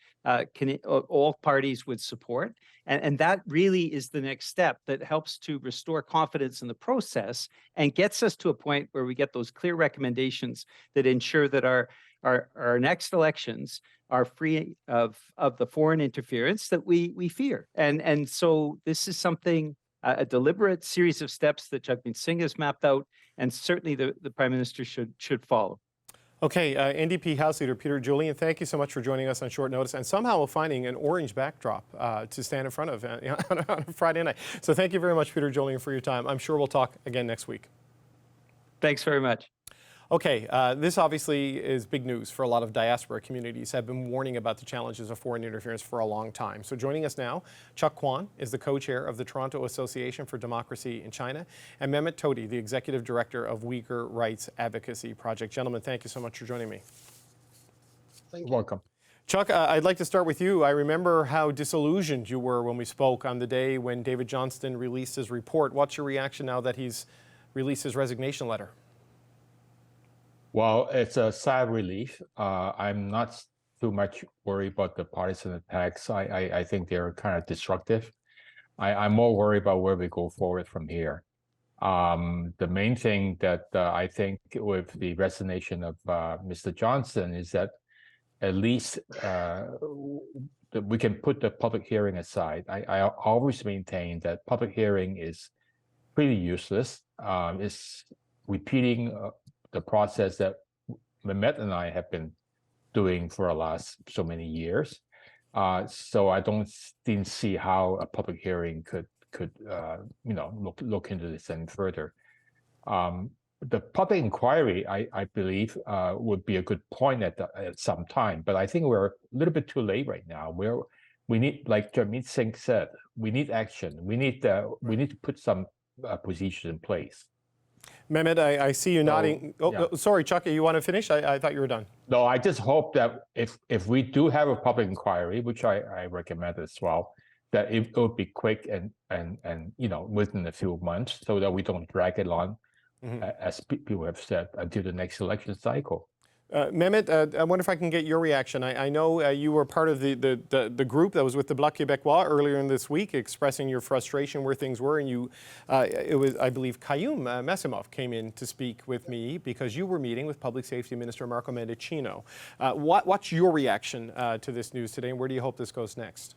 all parties would support. And that really is the next step that helps to restore confidence in the process and gets us to a point where we get those clear recommendations that ensure that our next elections are free of the foreign interference that we fear. And so this is something, a deliberate series of steps that Jagmeet Singh has mapped out, and certainly the Prime Minister should follow. Okay, NDP House Leader Peter Julian, thank you so much for joining us on short notice and somehow finding an orange backdrop to stand in front of on a Friday night. So thank you very much, Peter Julian, for your time. I'm sure we'll talk again next week. Thanks very much. Okay, this obviously is big news for a lot of diaspora communities. Have been warning about the challenges of foreign interference for a long time. So joining us now, Chuck Kwan is the co-chair of the Toronto Association for Democracy in China, and Mehmet Todi, the executive director of Uyghur Rights Advocacy Project. Gentlemen, thank you so much for joining me. Thank you. Welcome. Chuck, I'd like to start with you. I remember how disillusioned you were when we spoke on the day when David Johnston released his report. What's your reaction now that he's released his resignation letter? Well, it's a sad relief. I'm not too much worried about the partisan attacks. I think they're kind of destructive. I'm more worried about where we go forward from here. The main thing that I think with the resignation of Mr. Johnston is that at least we can put the public hearing aside. I always maintain that public hearing is pretty useless. It's repeating the process that Mehmet and I have been doing for the last so many years. So I didn't see how a public hearing could look into this any further. The public inquiry, I believe, would be a good point at some time, but I think we're a little bit too late right now. We need, like Jagmeet Singh said, we need action. We need to put some procedures in place. Mehmet, I see you nodding. Oh, sorry, Chuck, you want to finish? I thought you were done. No, I just hope that if we do have a public inquiry, which I recommend as well, that it will be quick and within a few months, so that we don't drag it on, as people have said, until the next election cycle. Mehmet, I wonder if I can get your reaction. I know you were part of the group that was with the Bloc Québécois earlier in this week, expressing your frustration where things were, and it was, I believe, Kayum Messimov came in to speak with me because you were meeting with Public Safety Minister Marco Mendicino. What's your reaction to this news today, and where do you hope this goes next?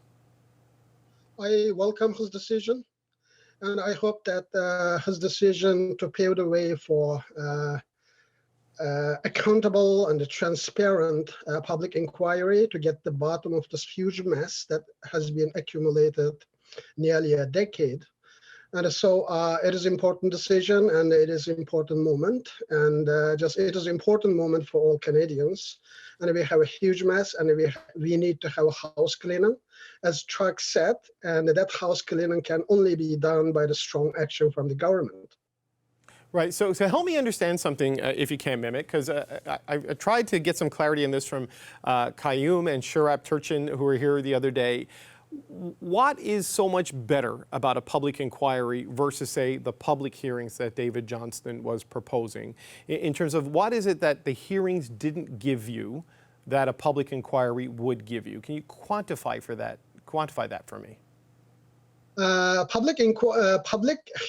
I welcome his decision, and I hope that his decision to pave the way for accountable and transparent public inquiry to get the bottom of this huge mess that has been accumulated nearly a decade. And so it is an important decision, and it is an important moment, and it is an important moment for all Canadians. And we have a huge mess, and we need to have a house cleaning, as Chuck said, and that house cleaning can only be done by the strong action from the government. Right. So help me understand something, if you can, Mehmet, because I tried to get some clarity in this from Kayum and Shurab Turchin, who were here the other day. What is so much better about a public inquiry versus, say, the public hearings that David Johnston was proposing? In terms of what is it that the hearings didn't give you that a public inquiry would give you? Can you quantify that for me? Public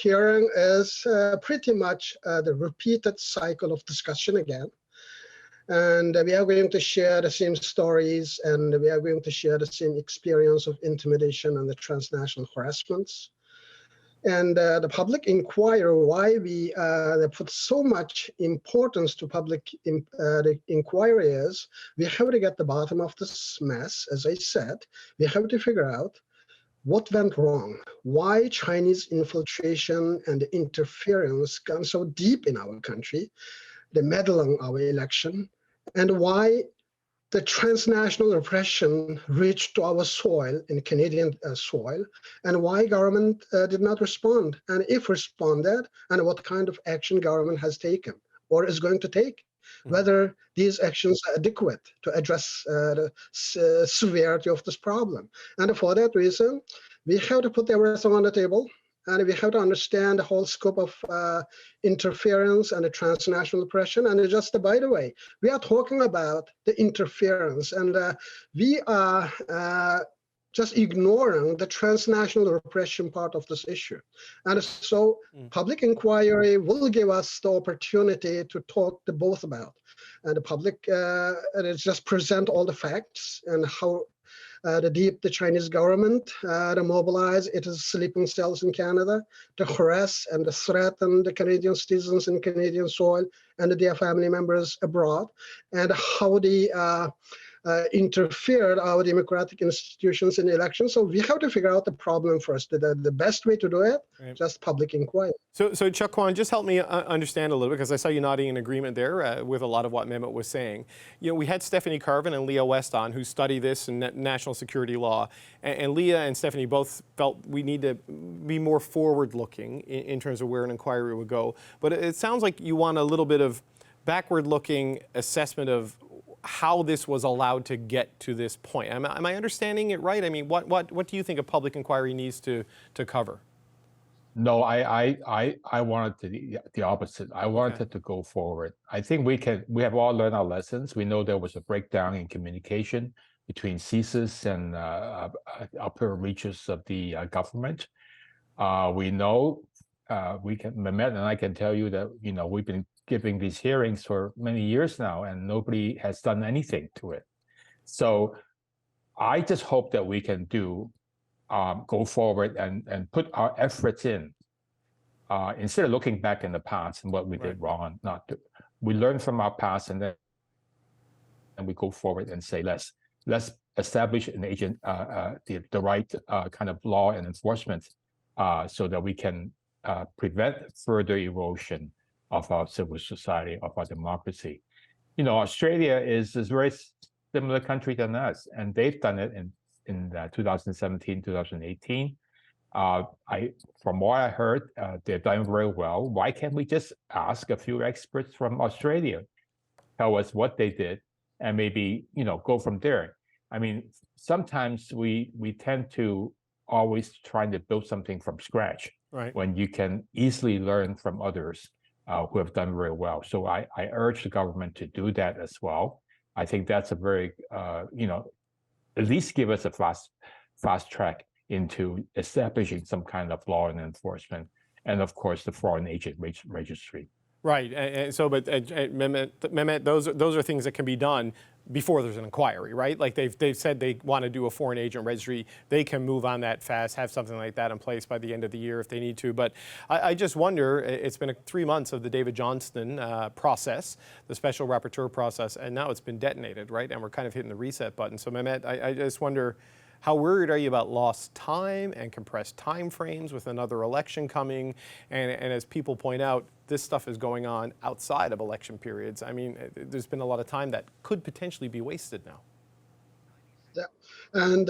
hearing is pretty much the repeated cycle of discussion again. And we are going to share the same stories, and we are going to share the same experience of intimidation and the transnational harassments. And the public inquiry, why we put so much importance to public inquiry is we have to get the bottom of this mess, as I said. We have to figure out what went wrong, why Chinese infiltration and interference gone so deep in our country, the meddling our election, and why the transnational repression reached to our soil, in Canadian soil, and why government did not respond, and if responded, and what kind of action government has taken or is going to take, whether these actions are adequate to address the severity of this problem. And for that reason, we have to put everything on the table, And we have to understand the whole scope of interference and the transnational oppression. And just by the way, we are talking about the interference, and we are just ignoring the transnational repression part of this issue. And so public inquiry will give us the opportunity to talk to both about. And the public, and it's just present all the facts and how the Chinese government to mobilize its sleeping cells in Canada to harass and to threaten the Canadian citizens in Canadian soil and their family members abroad, and how they interfered our democratic institutions in elections. So we have to figure out the problem first. The best way to do it, just public inquiry. So Chuck Kwan, just help me understand a little bit, because I saw you nodding in agreement there with a lot of what Mehmet was saying. You know, we had Stephanie Carvin and Leah West on, who study this in national security law, and Leah and Stephanie both felt we need to be more forward-looking in terms of where an inquiry would go. But it sounds like you want a little bit of backward-looking assessment of how this was allowed to get to this point. Am I understanding it right? I mean, what do you think a public inquiry needs to cover? No, I wanted the opposite. I wanted it to go forward. I think we have all learned our lessons. We know there was a breakdown in communication between CSIS and upper reaches of the government. We know Mehmet and I can tell you that we've been giving these hearings for many years now, and nobody has done anything to it. So I just hope that we can go forward and put our efforts in, instead of looking back in the past and what we did wrong, not to. We learn from our past, and then we go forward and say, let's establish an agent, the right kind of law and enforcement, so that we can prevent further erosion of our civil society, of our democracy. Australia is a very similar country than us, and they've done it in 2017, 2018. From what I heard, they've done very well. Why can't we just ask a few experts from Australia, tell us what they did, and maybe go from there? I mean, sometimes we tend to always trying to build something from scratch, when you can easily learn from others who have done very well. So I urge the government to do that as well. I think that's a very, at least give us a fast track into establishing some kind of law and enforcement, and of course the foreign agent registry. Right. And so, but Mehmet, those are things that can be done before there's an inquiry, right? Like they've said they want to do a foreign agent registry. They can move on that fast, have something like that in place by the end of the year if they need to. But I just wonder, it's been 3 months of the David Johnston process, the special rapporteur process, and now it's been detonated, right? And we're kind of hitting the reset button. So Mehmet, I just wonder, how worried are you about lost time and compressed time frames with another election coming? And as people point out, this stuff is going on outside of election periods. I mean, there's been a lot of time that could potentially be wasted now. Yeah, and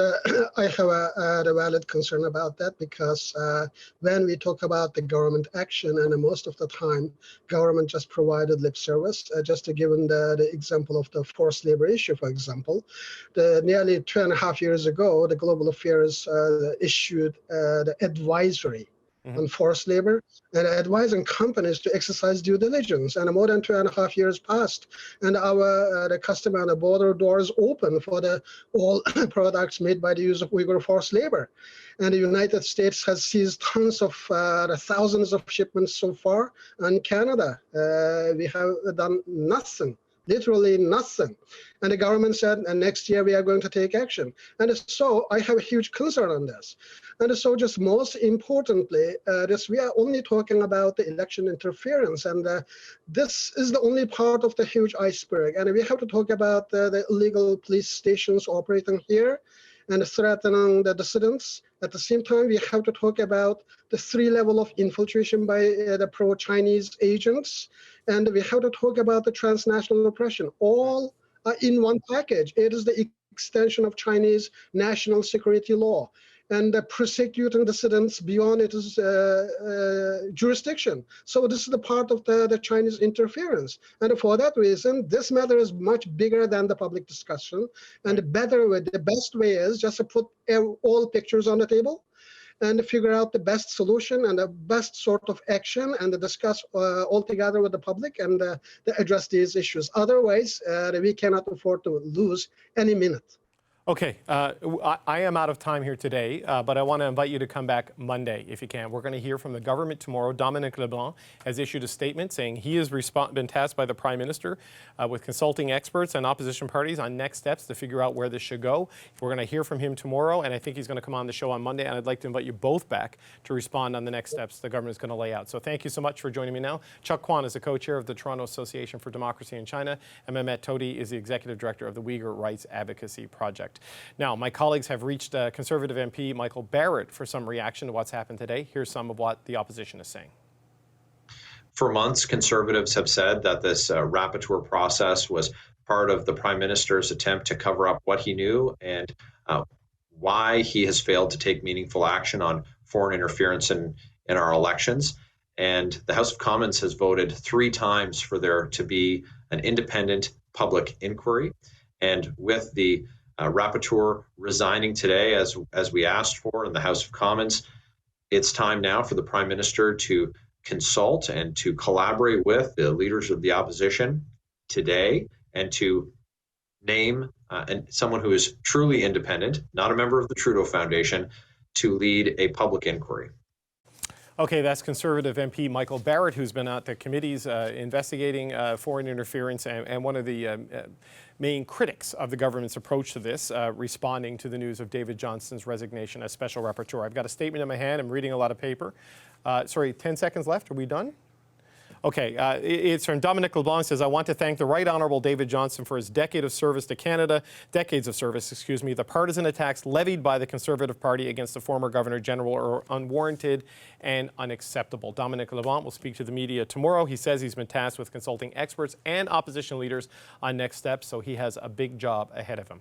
I have a valid concern about that, because when we talk about the government action, and most of the time government just provided lip service, just to give the example of the forced labor issue, for example, nearly 2.5 years ago, the Global Affairs issued the advisory on forced labor, and advising companies to exercise due diligence. And more than 2.5 years passed, and the customer and the border doors open for all products made by the use of Uyghur forced labor. And the United States has seized tons of thousands of shipments so far, and Canada, we have done nothing. Literally nothing. And the government said, and next year we are going to take action. And so I have a huge concern on this. And so just most importantly, we are only talking about the election interference. And this is the only part of the huge iceberg. And we have to talk about the illegal police stations operating here and threatening the dissidents. At the same time, we have to talk about the 3 levels of infiltration by the pro-Chinese agents. And we have to talk about the transnational oppression, all in one package. It is the extension of Chinese national security law and prosecuting dissidents beyond its jurisdiction. So this is the part of the Chinese interference. And for that reason, this matter is much bigger than the public discussion. And the best way is just to put all pictures on the table and figure out the best solution and the best sort of action and discuss all together with the public and address these issues. Otherwise, we cannot afford to lose any minute. Okay, I am out of time here today, but I want to invite you to come back Monday if you can. We're going to hear from the government tomorrow. Dominic LeBlanc has issued a statement saying he has been tasked by the Prime Minister with consulting experts and opposition parties on next steps to figure out where this should go. We're going to hear from him tomorrow, and I think he's going to come on the show on Monday, and I'd like to invite you both back to respond on the next steps the government is going to lay out. So thank you so much for joining me now. Chuck Kwan is the co-chair of the Toronto Association for Democracy in China, and Mehmet Todi is the executive director of the Uyghur Rights Advocacy Project. Now, my colleagues have reached Conservative MP Michael Barrett for some reaction to what's happened today. Here's some of what the opposition is saying. For months, Conservatives have said that this rapporteur process was part of the Prime Minister's attempt to cover up what he knew and why he has failed to take meaningful action on foreign interference in our elections. And the House of Commons has voted 3 times for there to be an independent public inquiry. And with the rapporteur resigning today, as we asked for in the House of Commons, it's time now for the Prime Minister to consult and to collaborate with the leaders of the opposition today and to name someone who is truly independent, not a member of the Trudeau Foundation, to lead a public inquiry. Okay, that's Conservative MP Michael Barrett, who's been at the committees investigating foreign interference and one of the main critics of the government's approach to this, responding to the news of David Johnston's resignation as special rapporteur. I've got a statement in my hand. I'm reading a lot of paper. Sorry, 10 seconds left. Are we done? Okay, it's from Dominic LeBlanc. Says, I want to thank the Right Honourable David Johnston for his decades of service to Canada, the partisan attacks levied by the Conservative Party against the former Governor-General are unwarranted and unacceptable. Dominic LeBlanc will speak to the media tomorrow. He says he's been tasked with consulting experts and opposition leaders on next steps, so he has a big job ahead of him.